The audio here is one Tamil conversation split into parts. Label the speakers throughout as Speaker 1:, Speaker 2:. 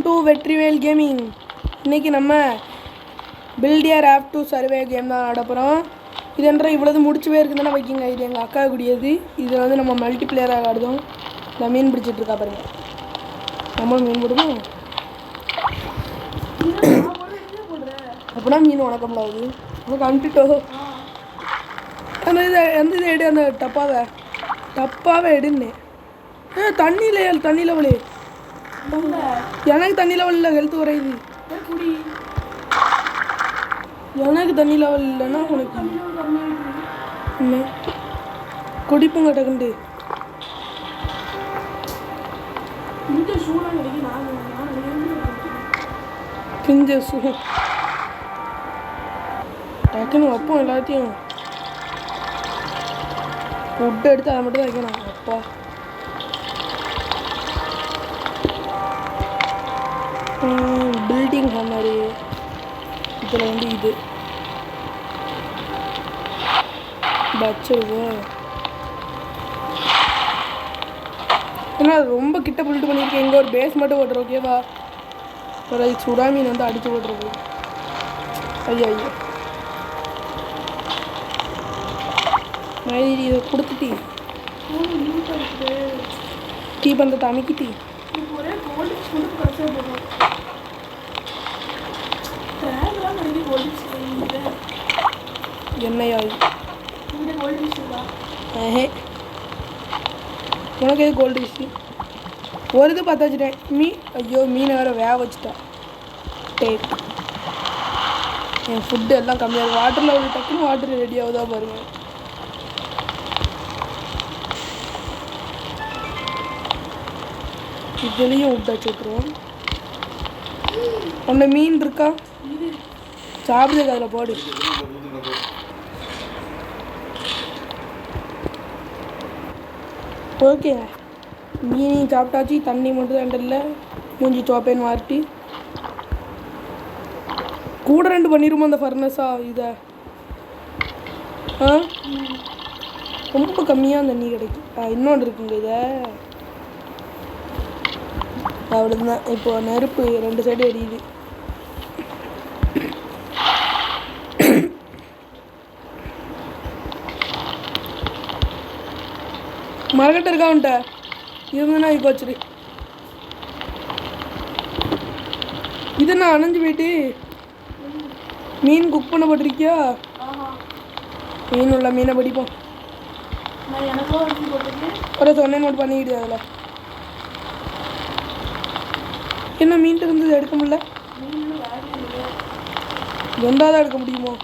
Speaker 1: To Vetrivel gaming. இன்றைக்கி நம்ம பில்டியர் ஆப் டு சர்வே கேம் தான் ஆட போகிறோம். இது என்ற இவ்வளவு முடிச்சுவே இருக்குதுன்னா வைக்கிங்க. இது எங்கள் அக்கா கூடியது. இதில் வந்து நம்ம மல்டிப்ளேயராக ஆடுதோம். இந்த மீன் பிடிச்சிட்ருக்கா பாருங்க. நம்மளும் மீன் போடுவோம். அப்படின்னா மீன் உனக்கம்ல ஆகுது. உனக்கு அனுப்பிட்டோ அந்த இதை எடு. அந்த டப்பாவை எடுன்னு. தண்ணி லெவலு எனக்கு தண்ணி லெவல் இல்லை. ஹெல்த் குறையுது. எனக்கு தண்ணி லெவல் இல்லைன்னா உனக்கு என்ன குடிப்புங்க டக்குண்டு. பிஞ்ச ஷூ டக்குன்னு வைப்போம். எல்லாத்தையும் ஃபுட்டு எடுத்து அதை மட்டும் தான் வைக்கணும். அப்பா பில்டிங் மாதிரி இதில் வந்து இது வச்சிருவோம். ஏன்னா ரொம்ப கிட்ட புல்ட்டு பண்ணியிருக்கேன். இங்கே ஒரு பேஸ் மட்டும் ஓட்டுற ஓகேவா. ஒரு சுடா மீன் வந்து அடித்து ஓட்டுறது. ஐயா ஐயா மாதிரி இதை கொடுத்துட்டி டீ பண்ணுறத அமைக்கிட்டி. என்னையா உனக்கு எது கோல்டு ஃபிஷ்? ஒரு இது பார்த்து வச்சுட்டேன். ஐயோ மீனை வேறு வேக வச்சுட்டேன். டேக் என் ஃபுட்டு எல்லாம் கம்மியாக வாட்டரில் ஒரு டக்குன்னு வாட்டர் ரெடி ஆகுதா பாருங்க. இதுலேயும் விட்டாச்சு விட்டுருவோம். உன்னை மீன் இருக்கா சாப்பிடுறது அதில் போடு. ஓகே மீனையும் சாப்பிட்டாச்சு. தண்ணி மட்டும் தான் இல்லை. மூஞ்சி சோப்பேன்னு மாறிட்டு கூட 2 பண்ணிடுமோ அந்த ஃபர்னஸா. இதை ரொம்ப கம்மியாக தண்ணி கிடைக்கும். இன்னொன்று இருக்குங்க. இதை அவ்வளோதான். இப்போ நெருப்பு 2 சைடு எரியுது. மரக்கட்டை இருக்கா உன்ட்ட? இருந்ததுன்னா இப்போ வச்சிரு. இது நான் அணைஞ்சு போயிட்டு மீன் குக் பண்ண போட்டிருக்கியா? மீன் உள்ள மீனை படிப்போம். ஒரு சொன்ன நோட் பண்ணிக்கிட்டு அதில் என்ன மீன் இருந்தது எடுக்க முடியல. எந்தாதான் எடுக்க முடியுமோ?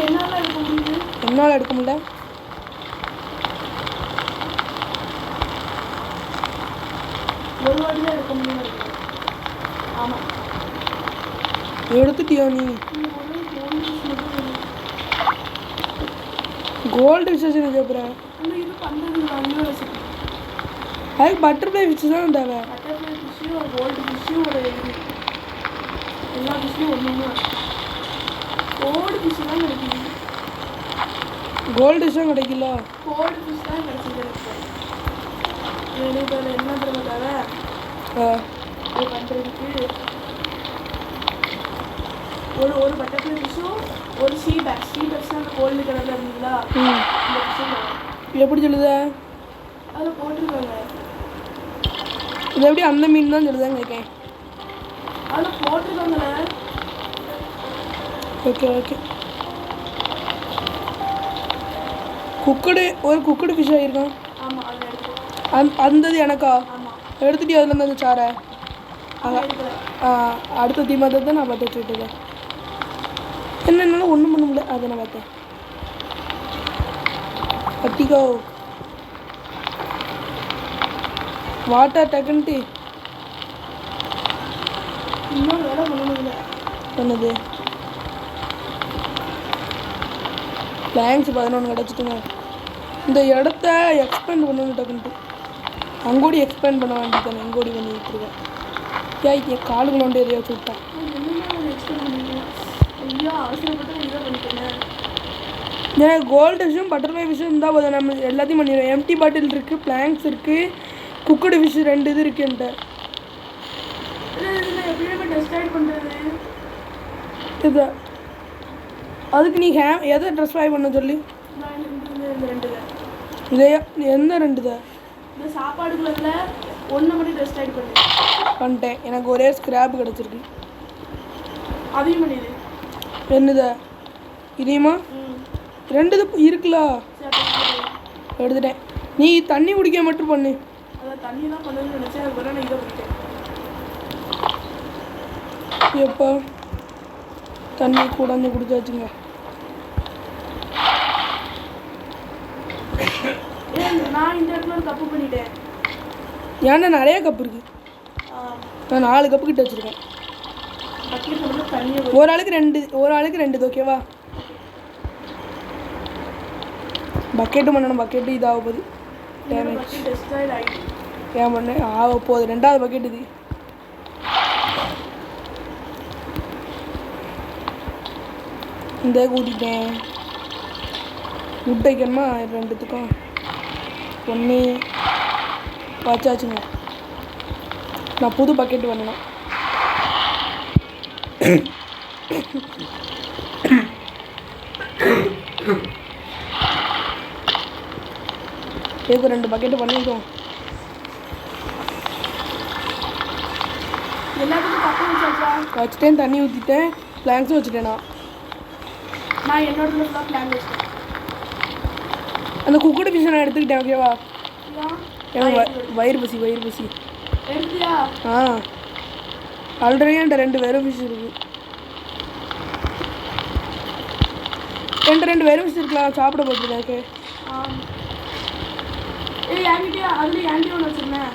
Speaker 1: என்னால் எடுக்க முடியல. எடுத்துட்டியா நீ? கோல்டு ஃபிஷ் கேட்குறேன். அதுக்கு பட்டர்ஃப்ளை ஃபிஷ் தான் தேவை. கோல்டு ஃபிஷ்ஷும் கிடைக்கல. என்ன தேவை? ஒரு பட்டர்ஃப்ளை ஃபிஷ்ஷும் ஒரு ஷீ பேக்ஸ் தான் அந்த கோல்டு கலரில் இருந்தீங்களா? எப்படி சொல்லுத? அதில் போட்டிருக்காங்க. இது எப்படி அந்த மீன் தான் சொல்லுதான்னு கேட்கேன். அதில் போட்டிருக்காங்கண்ணே. Okay okay. ஒரு குக்கடு ஃபிஷ் ஆகிருக்கான். ஆமாம் அதில் எடுத்து அந்தது எனக்கா எடுத்துகிட்டு அதில் இருந்து அந்த சாரை அடுத்த தீமாதை தான் நான் பார்த்து வச்சுக்கிட்டேன். என்னென்னாலும் ஒன்றும் பண்ண முடியல. அதை நான் பார்த்தேன். கத்திக்கோ வாட்டர் டக்குன்ட்டு இன்னொரு வேலை பண்ண முடியல. என்னது பிளாங்க்ஸ் 11 கிடச்சிட்டுங்க. இந்த இடத்த எக்ஸ்பேண்ட் பண்ணணும் டக்குன்ட்டு. அங்கோடி எக்ஸ்பேண்ட் பண்ண வேண்டியதானே. எங்கோடி பண்ணிக்கிட்டு இருக்கேன். என் காலுக்குள்ள ஒன்று எதையா வச்சு விட்டேன். எனக்கு கோல்டு விஷயம் பட்டர்ஃப்ளை விஷயம் இருந்தால் போதும். நம்ம எல்லாத்தையும் பண்ணிடுவோம். எம்டி பாட்டில் இருக்குது, பிளாங்க்ஸ் இருக்குது,
Speaker 2: குக்கடு ஃபிஷ் 2 இது இருக்கு என்கிட்ட.
Speaker 1: எப்படியுமே டெஸ்ட் பண்ணுறது
Speaker 2: இது அதுக்கு நீ எதை ட்ரெஸ் ஃப்ரை பண்ண சொல்லி
Speaker 1: இந்த 2
Speaker 2: இதே எந்த 2 தான்
Speaker 1: இந்த சாப்பாடுக்குள்ள ஒன்று மட்டும் டெஸ்ட்
Speaker 2: பண்ணிட்டேன். எனக்கு ஒரே ஸ்கிராப் கிடச்சிருக்கு.
Speaker 1: அதையும் பண்ணிடு.
Speaker 2: என்னதா இதையுமா 2 இது இருக்குல்ல எடுத்துட்டேன். நீ தண்ணி குடிக்க மட்டும் பண்ணு.
Speaker 1: அதான் தண்ணி தான் பண்ணணும்னு நினச்சேன். அது வர நான் இதை குடித்தேன்.
Speaker 2: எப்போ தண்ணி கூடாந்து குடிச்சாச்சுங்க.
Speaker 1: நான் இந்த இடத்துல ஒரு தப்பு பண்ணிட்டேன்.
Speaker 2: ஏன்னா நிறைய கப் இருக்கு. நான் 4 கப்பு கிட்ட வச்சுருக்கேன். ஒரு ஆளுக்கு 2 ஓகேவா? பக்கெட்டு பண்ணணும். பக்கெட்டு இதாக போகுது. டேமேஜ் ஏன் பண்ணு ஆக போகுது. 2வது பக்கெட் இது. இந்த கூட்டிட்டேன். முட்டை வைக்கணுமா 2த்துக்கும் 1 வச்சாச்சுங்க. நான் புது பக்கெட்டு பண்ணணும். இப்போ 2 பக்கெட்டு பண்ணிட்டோம். வச்சுட்டேன். தண்ணி ஊற்றிட்டேன். பிளாங்க்ஸும் வச்சுட்டேன்.
Speaker 1: நான் என்னோட பிளான் வச்சுட்டேன்.
Speaker 2: அந்த குக்கடு ஃபிஷ் நான் எடுத்துக்கிட்டேன். ஓகேவா? எனக்கு வயிறு பசி
Speaker 1: எடுத்தியா?
Speaker 2: ஆல்ரெடி என்கிட்ட 2 வெறும் ஃபிஷ் இருக்குது. 2 வெறும் ஃபிஷ் இருக்கலாம். சாப்பிட போட்டுருக்கேன். ஓகே
Speaker 1: என்கிட்டயா? அதில் என்கிட்ட ஒன்று வச்சுருந்தேன்.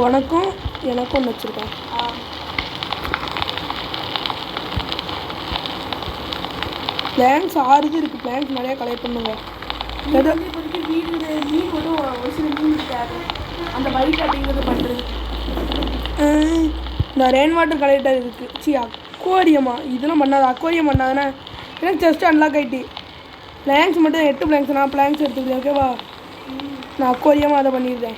Speaker 2: உனக்கும் எனக்கும் ஒன்று வச்சுருக்கேன். பிளாங்க்ஸ் 6 இது இருக்குது. பிளாங்க்ஸ் நிறையா கலெக்ட் பண்ணுங்க.
Speaker 1: இப்போதைக்கு வீடு மீன் மட்டும் ஒரு சில மீன் இருக்காது. அந்த வைட் அப்படிங்கிறது பண்ணுறது.
Speaker 2: இந்த ரெயின் வாட்டர் கலெக்டர் இருக்குது. அக்வாரியமா இதெல்லாம் பண்ணாது. அக்வாரியம் பண்ணாதானே எனக்கு ஜஸ்ட் அன்லாக் ஆகிட்டு. பிளாங்க்ஸ் மட்டும் 8 பிளாங்க்ஸ் நான் பிளாங்க்ஸ் எடுத்துக்கிட்டேன். ஓகேவா? நான் அக்வாரியமாக அதை பண்ணிடுறேன்.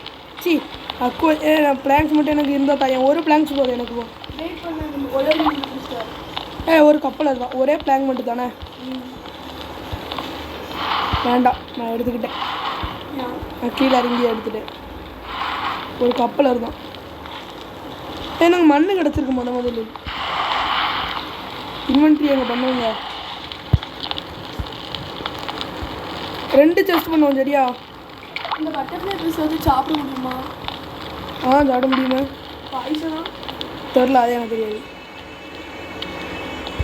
Speaker 2: நான் பிளாங்க்ஸ் மட்டும் எனக்கு இருந்தால் தாயன். ஒரு பிளாங்க்ஸ் போதும் எனக்கு. ஒரு கப்பல் அதுதான். ஒரே பிளாங்க் மட்டும் தானே. வேண்டாம் நான் எடுத்துக்கிட்டேன். நான் கீழே இறங்கி எடுத்துட்டேன். ஒரு கப்பல் அதுதான். எனக்கு மண்ணு கிடச்சிருக்கு. முதல்ல இன்வென்ட்ரி அங்கே பண்ணுவோங்க. 2 செஸ்ட் பண்ணுவோம். சரியா?
Speaker 1: இந்த பட்டர்ஃப்ளை ஃபிஷ் வந்து சாப்பிட முடியுமா?
Speaker 2: சாப்பிட முடியுமா?
Speaker 1: பாய்சனா
Speaker 2: தெரில. அது எனக்கு தெரியாது.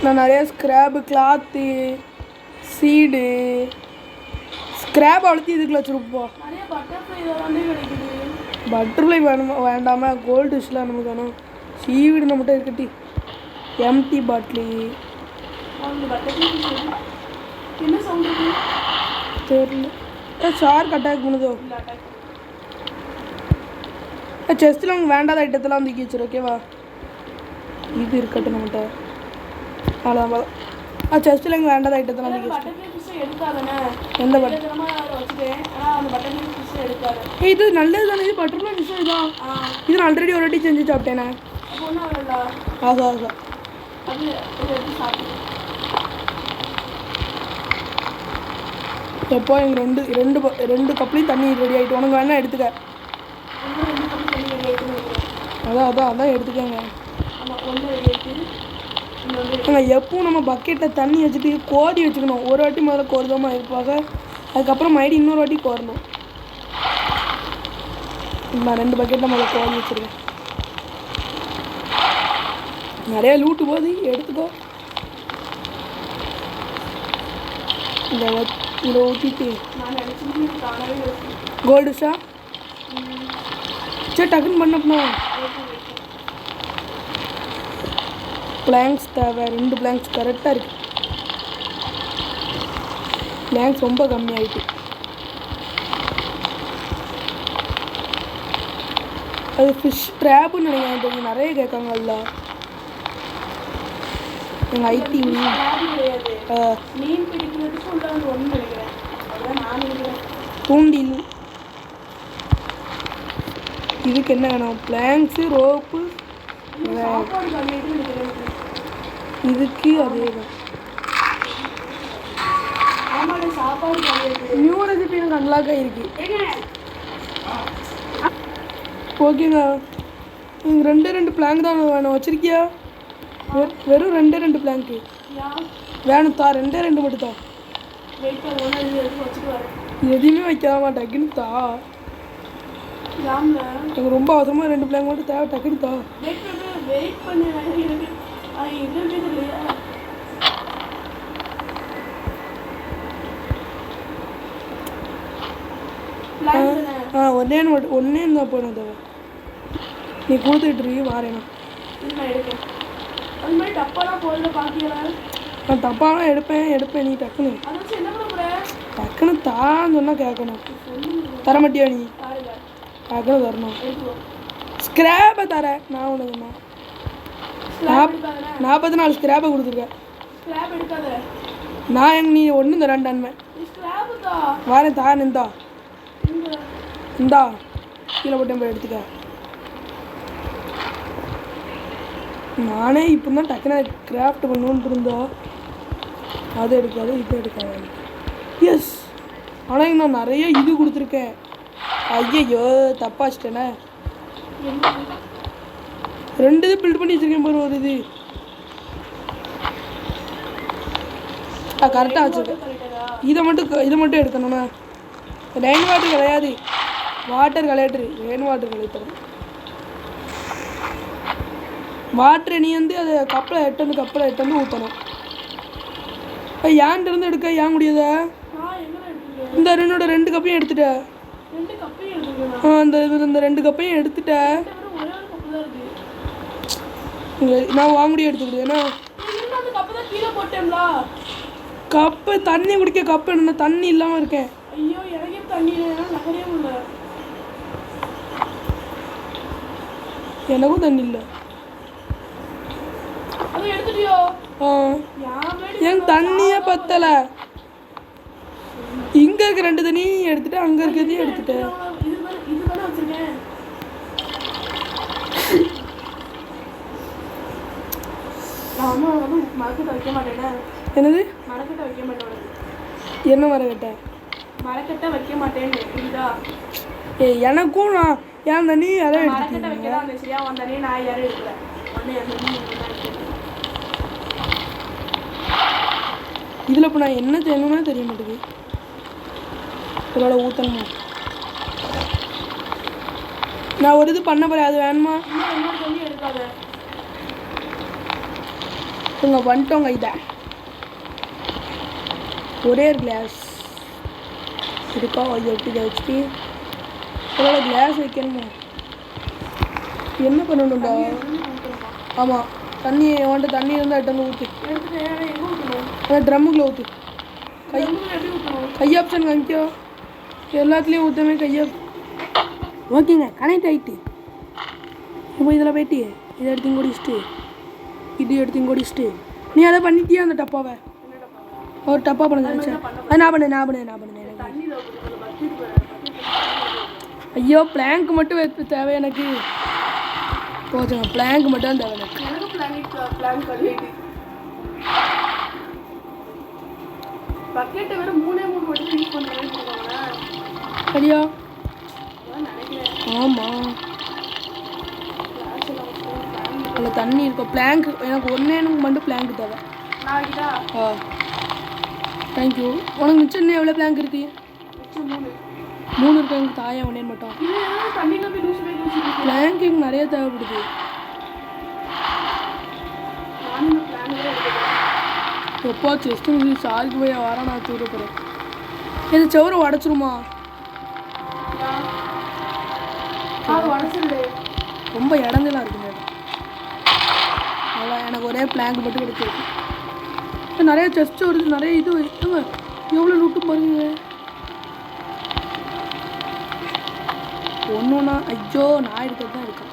Speaker 2: நான் நிறையா ஸ்க்ராப்பு கிளாத்து சீடு ஸ்க்ராப் அழுத்தி இதுக்குள்ள வச்சுருப்போம்.
Speaker 1: நிறைய பட்டர்ஃப்ளை இதெல்லாம் கிடைக்குது.
Speaker 2: பட்டர்ஃப்ளை வேண்டாமல் கோல்டு ஃபிஷ்லாம் நமக்கு வேணும். சீவீடு நம்மகிட்ட இருக்கட்டி. எம்டி பாட்டிலு
Speaker 1: என்ன சவுண்டு
Speaker 2: தெரியல. ஷார்க் அட்டாக் பண்ணுதோ? செஸ்ட்டில் அவங்க வேண்டாத ஐட்டத்தெல்லாம் தூக்கி வச்சிரு. ஓகேவா? இது இருக்கட்டும் நம்மகிட்ட. அவ்வளோதான். செஸ்ட்டில் எங்கே வேண்டாத ஐட்டத்தெல்லாம் தூக்கி வச்சு. எந்த இது நல்லது தானே. இது பட்டர்ஃப்ளை ஃபிஷ் இதுதான். இது நான் ஆல்ரெடி ஒரு வாட்டி செஞ்சு சாப்பிட்டேனே. ஆகா எப்போ எங்கள் 2 கப்லையும் தண்ணி ரெடி ஆகிட்டு. உனக்கு வேணா எடுத்துக்க. அதான் எடுத்துக்கங்க. எப்பவும் நம்ம பக்கெட்டில் தண்ணி வச்சுட்டு கோதி வச்சுக்கணும். ஒரு வாட்டி முதல்ல கோருதமாக இருப்பாங்க. அதுக்கப்புறம் மறுபடியும் இன்னொரு வாட்டி கோரணும். நான் 2 பக்கெட்டில் முதல்ல கோதி வச்சுருக்கேன். நிறையா லூட்டு போது எடுத்துக்கோ. இதை ஊற்றிட்டு கோல்டு ஷா சரி டக்குன்னு பண்ணப்போ பிளாங்க்ஸ் தேவை. 2 பிளாங்க்ஸ் கரெக்டாக இருக்குது. பிளாங்க்ஸ் ரொம்ப கம்மியாயிட்டு. அது ஃபிஷ் ட்ராப்புன்னு நினைக்கிறேன். நிறைய கேட்காங்கல்ல எங்கள் ஐடி
Speaker 1: மீன் பிடிக்கிறதுக்கு ஒன்று நினைக்கிறேன்.
Speaker 2: தூண்டில் இதுக்கு என்ன வேணும்? Blanks, rope.
Speaker 1: சாப்பாடு கம்மியாயிட்டு எனக்கு.
Speaker 2: இதுக்கு அதே தான்.
Speaker 1: ஆமாடா சாப்பாடு கம்மியாயிட்டு.
Speaker 2: நியூ ரெசிபி எனக்கு அன்லாக் ஆகிருக்கு. ஓகேங்க. நீங்கள் 2 பிளாங்க் தான் வேணும். வச்சுருக்கியா? வெறும் 2 பிளாங்க்கு வேணும் தா. 2 மட்டும் தான். எதையுமே வைக்காம டக்குன்னு தா. எனக்கு ரொம்ப அவசரமாக 2 பிளாங்க் மட்டும் தேவை. டக்குன்னு தா. ஒன்னே தான் போனேன் தேவை. நீ கொடுத்துட்டு வாரேண்ணா. நான் தப்பாலாம் எடுப்பேன். நீ டக்குன்னு தான்னு சொன்னால் கேட்கணும். தர மாட்டியா நீ? டக்குன்னு தரணும். ஸ்கிராப்பை தர. நான் உனக்குண்ணா 44 ஸ்கிராப்பை கொடுத்துருக்கேன். நான் நீ ஒன்று தரேன்டான்மே வாரேன். தான் இந்தா கீழே போட்டேன். போய் எடுத்துக்க. நானே இப்போ தான் டக்குன்னு கிராஃப்ட் பண்ணணுன்ட்டு இருந்தோம். அது எடுக்காது, இது எடுக்காது. எஸ். ஆனால் நான் நிறைய இது கொடுத்துருக்கேன். ஐயோ தப்பா வச்சிட்டேனே. 2 இது பில்ட் பண்ணி வச்சுருக்கேன் பாரு. ஒரு இது கரெக்டாக வச்சுருக்கேன். இதை மட்டும் எடுக்கணுண்ணா. ரெயின் வாட்டர் கிடையாது, water collector. Rain water collector வாட்டரை நீ வந்து அதை கப்பில் எட்டு ஊற்றணும். ஏன்ட்டு இருந்து எடுக்க ஏன் முடியாத? இந்த என்னோட 2 கப்பையும் எடுத்துட்ட. இந்த 2 கப்பையும் எடுத்துட்ட. நான் வாங்கடியும் எடுத்துக்கிட்டு. ஏன்னா கப்பு தண்ணி குடிக்க கப்பு என்ன தண்ணி இல்லாமல் இருக்கேன். எனக்கும் தண்ணி இல்லை. என் தண்ணியே பத்தல. இங்க இருக்க 2 தண்ணி எடுத்துட்டு அங்க இருக்கிறதையும் எடுத்துட்டு. என்னது? என்ன மரக்கட்டை வைக்க மாட்டேன். எனக்கும் நான் ஏன் தண்ணி யாரும் இதில் இப்போ நான் என்ன செய்யணும்னா தெரிய மாட்டேங்குது. இதோட ஊற்றணுமா? நான் ஒரு இது பண்ண போகிறேன். அது வேணுமா? இங்கே வந்துட்டோங்க. இதை ஒரே ஒரு கிளாஸ் இருக்கா? இதை வச்சுட்டு இதோட கிளாஸ் வைக்கணுமா? என்ன பண்ணணும்டா? ஆமாம், தண்ணி வந்துட்டு தண்ணி இருந்தால் எட்டு வந்து ஊற்றி அந்த ட்ரம்முக்குள்ளே ஊற்றி. கை ஆப்ஷன் காமிக்கோ. எல்லாத்துலேயும் ஊற்றமே கையா. ஓகேங்க, கனெக்ட் ஆகிட்டு. இப்போ இதில் போயிட்டு இதை எடுத்து ஓடிச்சிட்டு இது எடுத்து ஓடிச்சிட்டு நீ அதை பண்ணிட்டியா? அந்த டப்பாவை ஒரு டப்பா பண்ண அது நான் பண்ணேன். ஐயோ பிளாங்க் மட்டும் தேவை எனக்கு. போச்சுங்க, பிளாங்க் மட்டும் தான் தேவை எனக்கு.
Speaker 1: பக்கெட்டை வேற 3 மட்டும் யூஸ் பண்ணுறேன்னு சொல்லுவாங்க.
Speaker 2: சரியா? ஆமாம், அதில் தண்ணி இருக்கும். பிளாங்க் எனக்கு ஒன்றே மட்டும் பிளாங்க் தேவை. தேங்க்யூ. உனக்கு மிச்சம் இன்னும் எவ்வளோ பிளாங்க் இருக்கு? 3 இருக்கு. எனக்கு தாயா ஒன்றே மட்டும். பிளாங்க் எனக்கு நிறைய தேவைப்படுது. எப்போ செஸ்ட்டு சாருக்கு போய் வர நான் தூர போகிறேன். இது செவரை உடச்சிருமா? ரொம்ப இடஞ்சலாம் இருக்குங்க. அவ்வளோ எனக்கு ஒரே பிளாங்க் மட்டும் கிடைச்சிருக்கு. நிறைய செஸ்ட் வருது, நிறைய இது இருக்குங்க. எவ்வளோ லூட்டு பாருங்க. ஒன்றுனா ஐயோ நான் எடுக்கிறது தான் இருக்கேன்.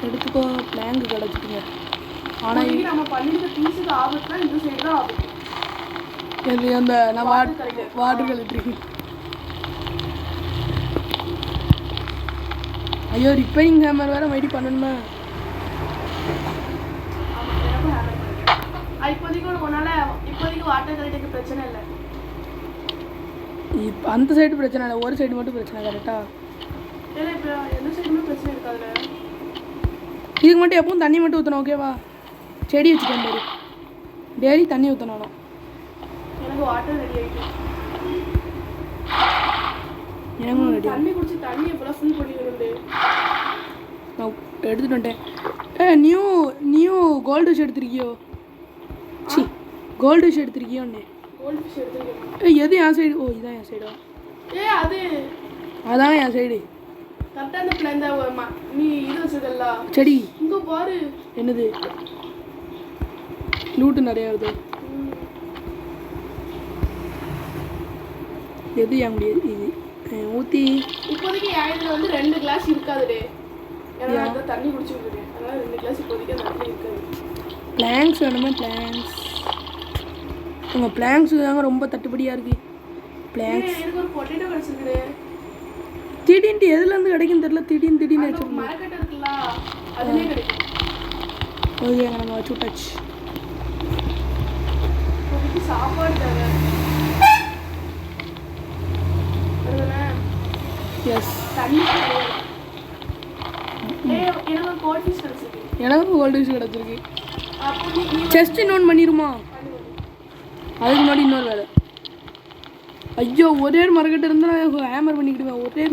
Speaker 2: எடுத்துக்கோ, பிளாங்க் கிடச்சிட்டுங்க. ஆனால்
Speaker 1: நம்ம பண்ணிருக்க பீஸுக்கு ஆபத்துனா இந்த சைடு தான் ஆபத்து.
Speaker 2: எது அந்த நான் வாட்டர் கலெக்டருக்கு. ஐயோ ரிப்பேரிங் ஹேமர் வேறு மைடி பண்ணணுமா?
Speaker 1: இப்போதைக்கு வாட்டர் கலெக்டருக்கு பிரச்சனை இல்லை.
Speaker 2: இப்போ அந்த சைடு பிரச்சனை இல்லை, ஒரு சைடு மட்டும் பிரச்சனை. கரெக்டா?
Speaker 1: ஏன்னா இப்போ எந்த சைடுமே பிரச்சனை இருக்காதுல்ல.
Speaker 2: இதுக்கு மட்டும் எப்பவும் தண்ணி மட்டும் ஊற்றணும். ஓகேவா? செடி வச்சுக்கேன் பாரு, டெய்லி தண்ணி ஊற்றணும்.
Speaker 1: எனக்கு வாட்டர் ரெடி ஆகிட்டு
Speaker 2: எனக்கும் ரெடி.
Speaker 1: தண்ணி குடிச்சு தண்ணி எப்போலாம் ஃபுல் பண்ணிடுறது
Speaker 2: நான் எடுத்துகிட்டு வந்துட்டேன். நியூ கோல்டு ஃபிஷ் எடுத்துருக்கியோ? சி கோல்டு ஃபிஷ் எடுத்துருக்கியோன்னே.
Speaker 1: கோல்டு ஃபிஷ் எடுத்துருக்கேன்.
Speaker 2: எது என் சைடு? ஓ இதான் என் சைடா? அதான் என் சைடு.
Speaker 1: கரெக்டாக அந்த பிளான் தான். நீ இது வச்சதல்ல
Speaker 2: செடி
Speaker 1: இங்கே பாரு.
Speaker 2: என்னது? லூட்டு நிறையா வருது. எது ஏன் முடியாது? இது ஊற்றி
Speaker 1: இப்போதைக்கு என் இதில் வந்து 2 கிளாஸ் இருக்காதுடே. ஏன்னா நான் தண்ணி குடிச்சு விட்டுருக்கேன். அதனால் 2 கிளாஸ் இப்போதைக்கு அந்த தண்ணி இருக்காது.
Speaker 2: பிளாங்க்ஸ் வேணுமா? பிளாங்க்ஸ் உங்கள் பிளாங்க்ஸுக்கு தாங்க ரொம்ப தட்டுப்படியாக இருக்குது. பிளாங்க்ஸ்
Speaker 1: எனக்கு ஒரு பொட்டேட்டோ கிடச்சிருக்குது.
Speaker 2: திடீர்னு எதுலேருந்து கிடைக்குன்னு தெரியல. திடீர்னு வச்சுருக்கோம்.
Speaker 1: மரக்கட்டை இருக்குல்ல, அதுலேயே கிடைக்கும்.
Speaker 2: ஓகே நம்ம வச்சு விட்டாச்சு.
Speaker 1: இப்போதைக்கு சாப்பாடு தேவை.
Speaker 2: எஸ்
Speaker 1: தண்ணி எனக்கு ஒரு கோல்ட் ஃபிஷ் கிடச்சிருக்கு.
Speaker 2: எனக்கும் கோல்டு ஃபிஷ் கிடச்சிருக்கு.
Speaker 1: அப்போ நீ
Speaker 2: செஸ்ட் இன்னொன்று பண்ணிடுமா? அதுக்கு முன்னாடி இன்னொரு வேலை. ஐயோ ஒரே மரக்கட்டை இருந்தால் நான் ஹேமர் பண்ணிக்கிடுவேன். ஒரே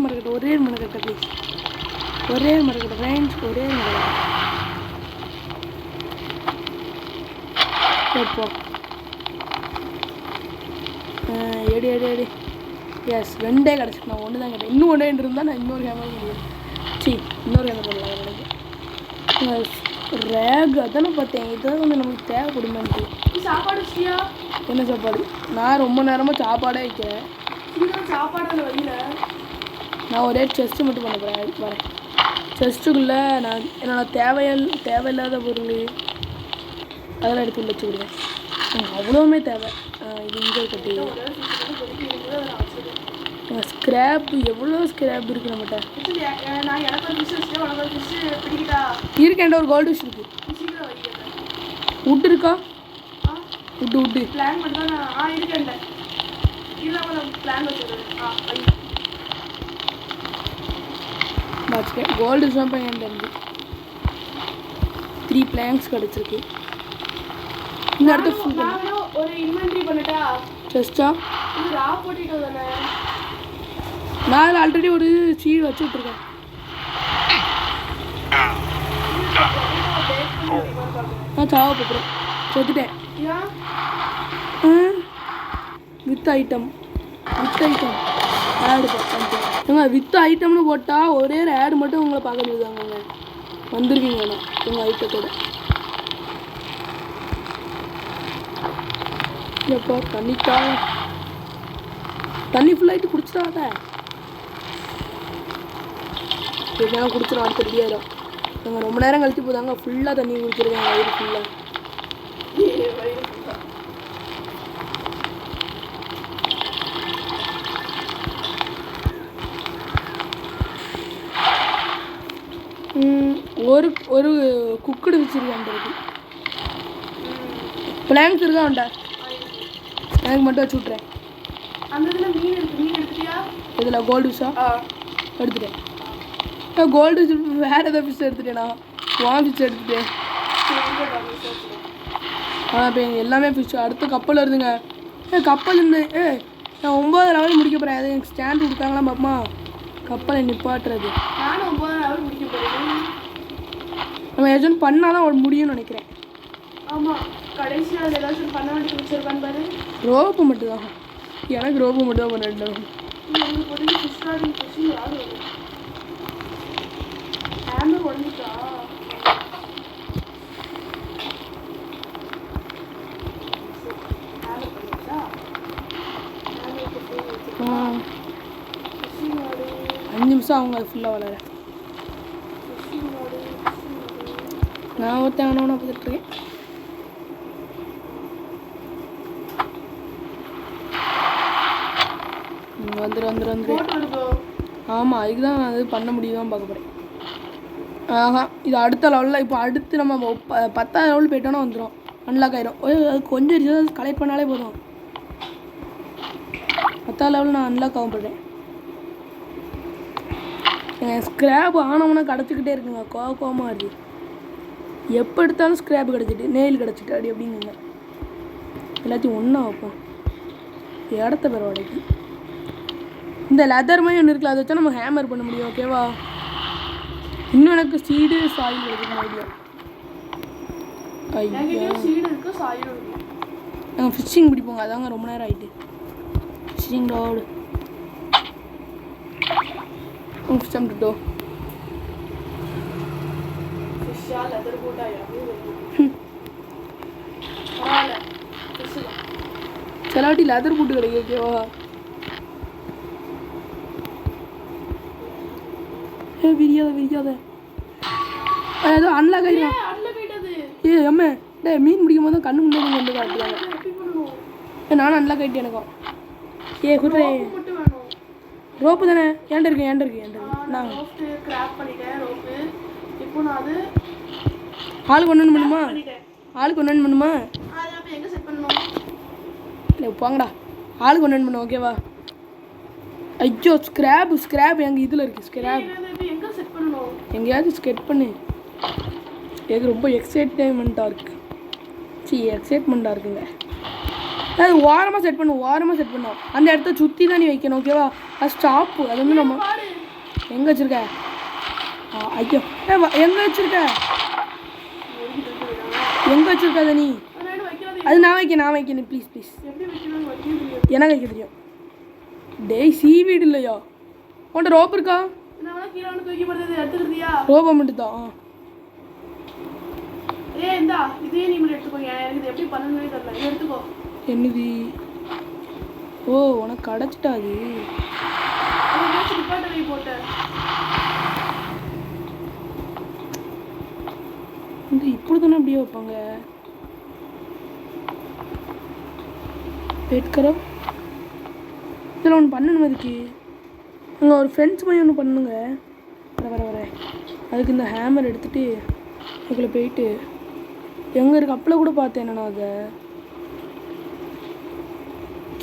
Speaker 2: மரக்கட்டை ப்ளீஸ். ஒரே மரக்கட்டை ஃப்ரெண்ட்ஸ், ஒரே மரக்கட்டை. எப்போ எடி எஸ் 2 கிடச்சிட்டு நான் 1 தான் கேட்டேன். இன்னும் 1 இருந்தால் நான் இன்னொரு ஹேமர் பண்ணுவேன். இன்னொரு ஹேமர் பண்ணலாம் எனக்கு. ரேக் அதானே பார்த்தேன். இதான் வந்து நமக்கு தேவைப்படுமான்ட்டு.
Speaker 1: சாப்பாடு வச்சியா?
Speaker 2: என்ன சாப்பாடு? நான் ரொம்ப நேரமாக சாப்பாடே வைக்கிறேன்.
Speaker 1: சாப்பாடு வைக்கல.
Speaker 2: நான் ஒரே செஸ்ட்டு மட்டும் பண்ண போகிறேன். வரேன் செஸ்ட்டுக்குள்ளே நான் என்னோட தேவையில்லாத பொருள் அதெல்லாம் எடுத்து வச்சுக்கிடுவேன். அவ்வளோவுமே தேவை. இது இங்கே கட்டி ஸ்க்ராப். எவ்வளோ ஸ்க்ராப் இருக்குது நம்மகிட்ட? இருக்கேன்டா ஒரு கோல்டு ஃபிஷ் இருக்குது. வுட் இருக்கா? வுட்டு
Speaker 1: பிளான் மட்டும் தான் இருக்கேன். இல்லாமல் பிளான் வச்சுருக்கேன்.
Speaker 2: கோல்டு ஷாம்பு என்கிட்ட இருந்து 3 பிளாங்க்ஸ் கிடச்சிருக்கு. இந்த இடத்த ஃபுல்
Speaker 1: ஒரு இன்வென்ட்ரி பண்ணட்டா?
Speaker 2: செஸ்டா?
Speaker 1: இது ரா போட்டுட்டு தானே.
Speaker 2: நான் ஆல்ரெடி ஒரு சீடு வச்சு விட்ருக்கேன். நான் சாவ போகிறேன். செத்துட்டேன். வித் ஐட்டம் ஆடு ஏங்க வித் ஐட்டம்னு போட்டால் ஒரே ஒரு ஆடு மட்டும் உங்களை பார்க்க முடியுதாங்க. வந்துருக்கீங்க உங்கள் ஐட்டத்தோட. எப்போ தண்ணி ஃபுல்லாகிட்டு குடிச்சிடாத. எப்படியாவது குடிச்சிடும். அடுத்த ரெடியாயிடும். நாங்கள் ரொம்ப நேரம் கழிச்சு போதாங்க ஃபுல்லாக தண்ணி குடிச்சிருக்கேன். வயிறு ஃபுல்லாக. ஒரு குக்குடு வச்சிருக்கேன். பிளாங்க்ஸ் இருக்கா உண்டா? எனக்கு மட்டும் வச்சு விட்றேன்.
Speaker 1: அந்த இதில் மீன் எடுத்துட்டியா?
Speaker 2: இதில் கோல்டு ஃபிஷ்ஷா? எடுத்துட்டேன். கோல்டு ஃபிஷ் வேறு எதாவது ஃபிஷ் எடுத்துட்டேனா? ஃபிஷ் எடுத்துட்டேன். இப்போ எல்லாமே ஃபிஷ். அடுத்த கப்பல் வருதுங்க. கப்பல் இந்த நான் 9 லெவல் முடிக்க போகிறேன். அது எனக்கு ஸ்டாண்ட் கொடுத்தாங்களா பாப்பா? கப்பலை நிப்பாட்டுறது.
Speaker 1: நானும் 9 லெவல் முடிக்க போகிறேன்.
Speaker 2: நம்ம ஏதாச்சும் பண்ணால் தான் முடியும்னு நினைக்கிறேன்.
Speaker 1: ஆமாம், கடைசியாக ஏதாச்சும் பண்ண வேண்டிய வச்சுருக்கான்னு பாரு.
Speaker 2: ரோப்பு மட்டும் தான். எனக்கு ரோப்பு மட்டும் தான் பண்ணிட்டேன்.
Speaker 1: ஒன்றுக்கா
Speaker 2: அஞ்சு நிமிஷம் அவங்க அது ஃபுல்லாக வளர. நான் ஒருத்தன் பார்த்துட்ருக்கேன். வந்துரு
Speaker 1: போட்டு ப்ரோ.
Speaker 2: ஆமாம் அதுக்கு தான் நான் அது பண்ண முடியுதான் பார்க்க போகிறேன். ஆஹா இது அடுத்த லெவலில் இப்போ அடுத்து நம்ம 10வது லெவல் போயிட்டோன்னா வந்துடும், அன்லாக் ஆயிரும். அது கொஞ்சம் ரிசோர்ஸ் கலெக்ட் பண்ணாலே போதும். 10வது லெவல் நான் அன்லாக் ஆக போகிறேன். ஸ்க்ராப் ஆனவனா கிடச்சிக்கிட்டே இருக்குங்க, கோவமாக இருக்குது. எப்போ எடுத்தாலும் ஸ்க்ராப் கிடச்சிட்டு நெயில் கிடச்சிட்டு அப்படி அப்படிங்குங்க. எல்லாத்தையும் ஒன்றா வைப்போம் இடத்த பெறவாடைக்கு. இந்த லெதர் மாதிரி ஒன்று இருக்குல்ல, அதை வச்சா நம்ம ஹேமர் பண்ண முடியும். ஓகேவா? இன்னும் எனக்கு சீடு சாயில் கிடைக்கும் ஐடியா. நாங்கள் ஃபிஷ்ஷிங் பிடிப்போங்க, அதாங்க ரொம்ப நேரம் ஆகிட்டு. ஃபிஷ்ஷிங் ரோடு ஃபிஷ் அம்ட்டோ சிலாட்டி லெதர் போட்டு கிடைக்கும். ஓகேவா? விரியாத ஏதோ அன்லாக் ஆகிடும். அம்மா டே மீன் பிடிக்கும் போது கண்ணு முன்னாடி வந்து காட்டுறாங்க. நானும் அன்லாக் ஆகிட்டு எனக்கும். குதிரை ரோப்பு தானே ஏன்ட இருக்கு. நான் ஆளுக்கு ஒன்று பண்ணுமா? இல்லை போங்கடா, ஆளுக்கு ஒன்று பண்ணுவோம். ஓகேவா? ஐயோ ஸ்க்ராப் எங்கள் இதில் இருக்குது. ஸ்க்ராப் எங்கேயாவது ஸ்கெட் பண்ணு. எனக்கு ரொம்ப எக்ஸைட்மெண்ட்டாக இருக்குங்க. அது ஓரமாக செட் பண்ணும். அந்த இடத்த சுற்றி தான் நீ வைக்கணும். ஓகேவா? அது ஸ்டாப்பு. அது வந்து நம்ம எங்கே வச்சுருக்க? ஐயோ எங்கே வச்சுருக்க அதை நீ? அது நான் வைக்கணும் ப்ளீஸ். எனக்கு வைக்க தெரியும். டேய் சீவீடு இல்லையா உன்ட்ட? ரோப் இருக்கா? ரோப்பை மட்டும் தான். என்னது? ஓ உனக்கு கிடச்சிட்டா அது? இந்த இப்படி தானே அப்படியே வைப்பாங்க. வெயிட்கரோ இதில் ஒன்று பண்ணணும். அதுக்கு அங்கே ஒரு ஃப்ரெண்ட்ஸ் மாதிரி ஒன்று பண்ணுங்க. வர அதுக்கு இந்த ஹேமர் எடுத்துகிட்டு அதுக்குள்ளே போயிட்டு எங்கே இருக்கு அப்பளை கூட பார்த்தேன். என்னன்னா அதை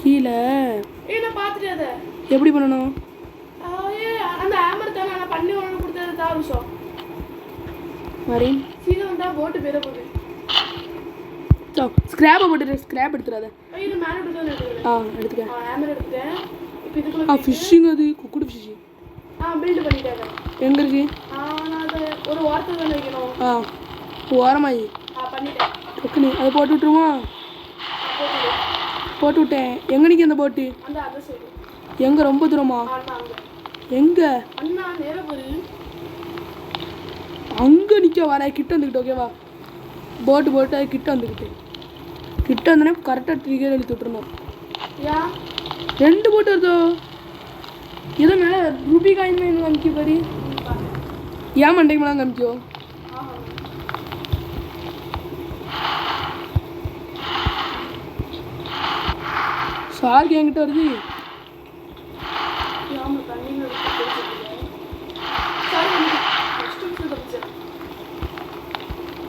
Speaker 2: கீழே எப்படி பண்ணணும்? வரேன் ஸ்க்ராப்பை போட்டு ஸ்க்ராப் எடுத்துடாத. எடுத்துக்கேன். ஃபிஷ்ஷிங் அது குக்குடு ஃபிஷ்ஷிங் எங்கே இருக்கு? ஓரமாயி டக்குனு அதை போட்டு விட்டுருமா? போட்டு விட்டேன். எங்கே நிற்க அந்த போட்டு? எங்கே? ரொம்ப தூரமா? எங்கே? அங்கே நிற்க வர கிட்ட வந்துக்கிட்டு. ஓகேவா? போட்டு அது கிட்ட வந்தோடனே கரெக்டாக ட்ரிகர் எழுதி விட்டுருணும். 2 போட்டு வருதோ? ஏதோ மேலே ரூபி காயின் மேலே காமிக்க பாரு. ஏன் மண்டைக்கு மேலே காமிக்கோ? சார்க்கு என்கிட்ட வருது.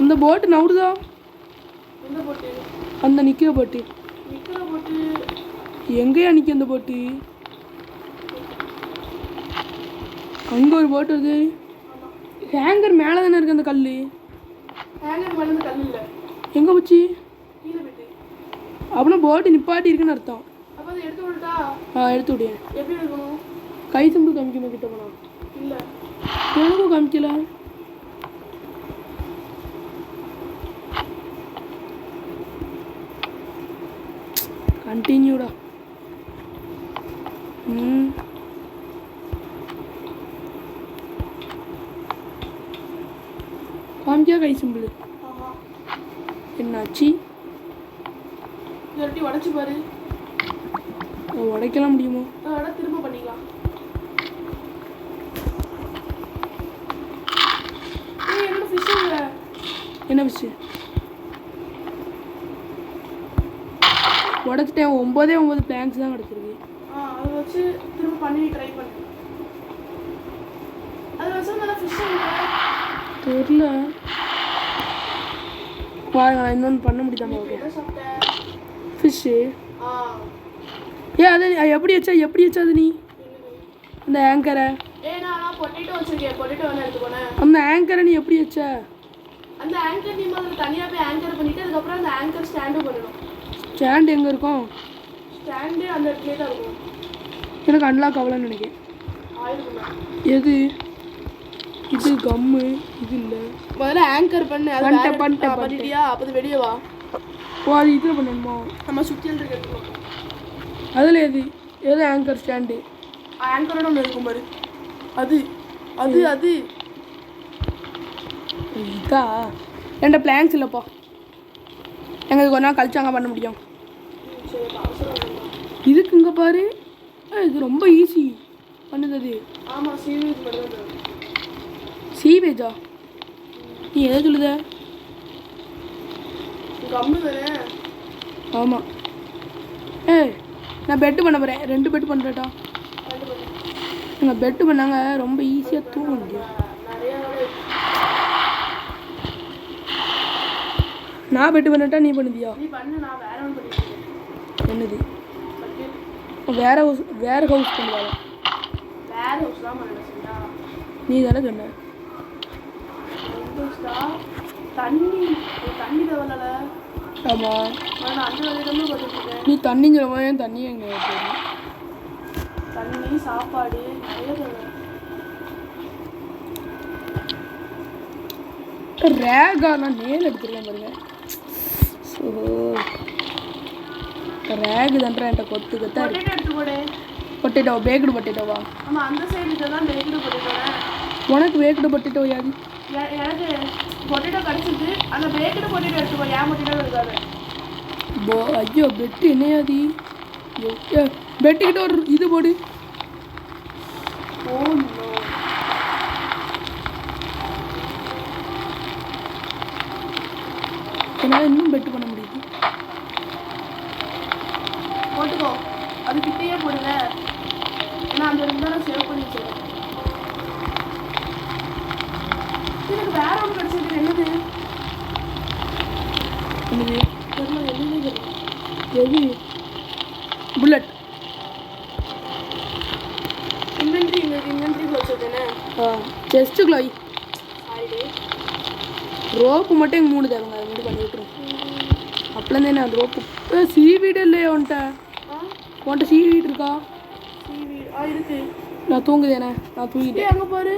Speaker 2: இந்த போட்டு நவுடுதா? அந்த நிற்கிற போட்டு எங்கேயா நிற்க? அந்த போட்டு அங்கே ஒரு போட்டு வருது. ஹேங்கர் மேலே தானே இருக்கு அந்த கல். எங்கே போச்சு? அப்படின்னா போட்டு நிப்பாட்டி இருக்குன்னு அர்த்தம். எடுத்து விடு. கை சிம்பிள் காமிக்கணும் கிட்ட போனா. எனக்கும் காமிக்கல. கண்டினியூடா. காமிக்கா கை சிம்பிள் என்னாச்சு? உடச்சு பாரு. உடைக்கலாம் முடியுமோ? திரும்ப பண்ணிக்கலாம். என்ன விஷயம்? உடச்சிட்டேன். 9 பிளாங்க்ஸ் தான் கிடச்சிருக்கு.
Speaker 1: வச்சு திரும்ப பண்ணி ட்ரை பண்ணு. அது வச்சு நல்லா ஃபிஷ்
Speaker 2: தெரியல. பாருங்க இன்னொன்று பண்ண முடியாம ஓகே.
Speaker 1: என்ன சாப்பிட்டேன்?
Speaker 2: ஃபிஷ்ஷு.
Speaker 1: ஆ
Speaker 2: அது எப்படி வச்சா அது நீ அந்த ஆங்கரை?
Speaker 1: நான் பொட்டேட்டோ வச்சிருக்கேன். பொட்டேட்டோ வேணா எடுத்துக்கோனேன்.
Speaker 2: அந்த ஆங்கரை நீ எப்படி வச்ச?
Speaker 1: அந்த ஆங்கர் நீ முதல்ல தனியாக போய் ஆங்கர் பண்ணிட்டு அதுக்கப்புறம் அந்த ஆங்கர் ஸ்டாண்டும் பண்ணணும்.
Speaker 2: ஸ்டாண்ட் எங்கே இருக்கும்?
Speaker 1: ஸ்டாண்டு அந்த இடத்துலேயே தான் இருக்கும்.
Speaker 2: எனக்கு அன்லாக் ஆகலன்னு நினைக்கிறேன்.
Speaker 1: ஆயிருக்குமா?
Speaker 2: எது இது? கம்மு இது இல்லை.
Speaker 1: முதல்ல ஆங்கர் பண்ணு. அது பண்ணிட்டியா? அப்போ வெளியே வா.
Speaker 2: ஓ அது இதில் பண்ணணுமா?
Speaker 1: நம்ம சுற்றியில் இருக்க எடுத்துக்கோ.
Speaker 2: அதில் எது ஆங்கர் ஸ்டாண்டு?
Speaker 1: ஆங்கரோட ஒன்று இருக்கும் பாரு. அது அது அது
Speaker 2: இதா? என்கிட்ட பிளான்ஸ் இல்லைப்பா. எங்களுக்கு ஒரு நாள் கழிச்சு அங்கே பண்ண முடியும். இதுக்கு இங்கே பாரு. இது ரொம்ப ஈஸி பண்ணுது.
Speaker 1: ஆமாம் சீவேஜ் பண்ணுறது.
Speaker 2: சீவேஜா? நீ எதை சொல்லுத?
Speaker 1: கம்மு தானே?
Speaker 2: ஆமாம். நான் பெட்டு பண்ண போகிறேன். 2 பெட்டு பண்ணுறேட்டா? நீங்கள் பெட்டு பண்ணாங்க ரொம்ப ஈஸியாக தூங்க முடியும். நான் பெட்டு பண்ணட்டா நீ பண்ணுதியா? என்னது வேற ஹவுஸ் பண்ணுவாங்க. நீ தானே சொன்ன ஆமாம். நீ தண்ணிங்கிற மாதிரி தண்ணி எங்கே
Speaker 1: தண்ணி சாப்பாடு
Speaker 2: ரேகா நான் நேல் எடுத்துருக்கேன் பாருங்க. ஸோ ரேகு தான்டா என்கிட்ட கொத்து கொத்தா இருக்கு. பொட்டேட்டோ பேக்கடு பொட்டேட்டோவா?
Speaker 1: ஆமாம் அந்த சைடு தான் பேக்கடு பொட்டேட்டோ.
Speaker 2: உனக்கு பேக்கடு பொட்டேட்டோ யாது?
Speaker 1: எனக்கு பொட்டேட்டோ கிடச்சிது. அந்த பேக்கடு பொட்டேட்டோ எடுத்துக்கோ. ஏன் பொட்டேட்டோ இருக்காது?
Speaker 2: ஐயோ பெட்டு என்னையாதி? பெட்டுக்கிட்ட ஒரு இது போடு.
Speaker 1: ஓ
Speaker 2: என்னால் இன்னும் பெட்டு பண்ண முடியுது.
Speaker 1: போட்டுக்கோ. அது கிட்டேயே போடுங்க. ஏன்னா அந்த இருந்தாலும் சேவ் பண்ணி வச்சுருக்கேன். எனக்கு வேற ஒன்று கிடச்சிருக்கு. என்னது
Speaker 2: என்னது
Speaker 1: தெரியல. என்னது
Speaker 2: எது? புல்லட்
Speaker 1: இன்வென்ட்ரிக்குள்ள வச்சுருக்கேனே.
Speaker 2: செஸ்ட்டுக்குள்ள
Speaker 1: சாரி.
Speaker 2: ரோப்பு மட்டும் எங்கள் 3 தேவைங்க. அது மட்டும் பண்ணி விட்டுரும். அப்போலேருந்தே நான் அந்த ரோப்பு சீவீடு இல்லையா உன்ட்ட சீவீடு இருக்கா?
Speaker 1: இருக்கு.
Speaker 2: நான் தூங்குதேனே. நான் தூங்கிட்டேன்.
Speaker 1: அங்கே பாரு.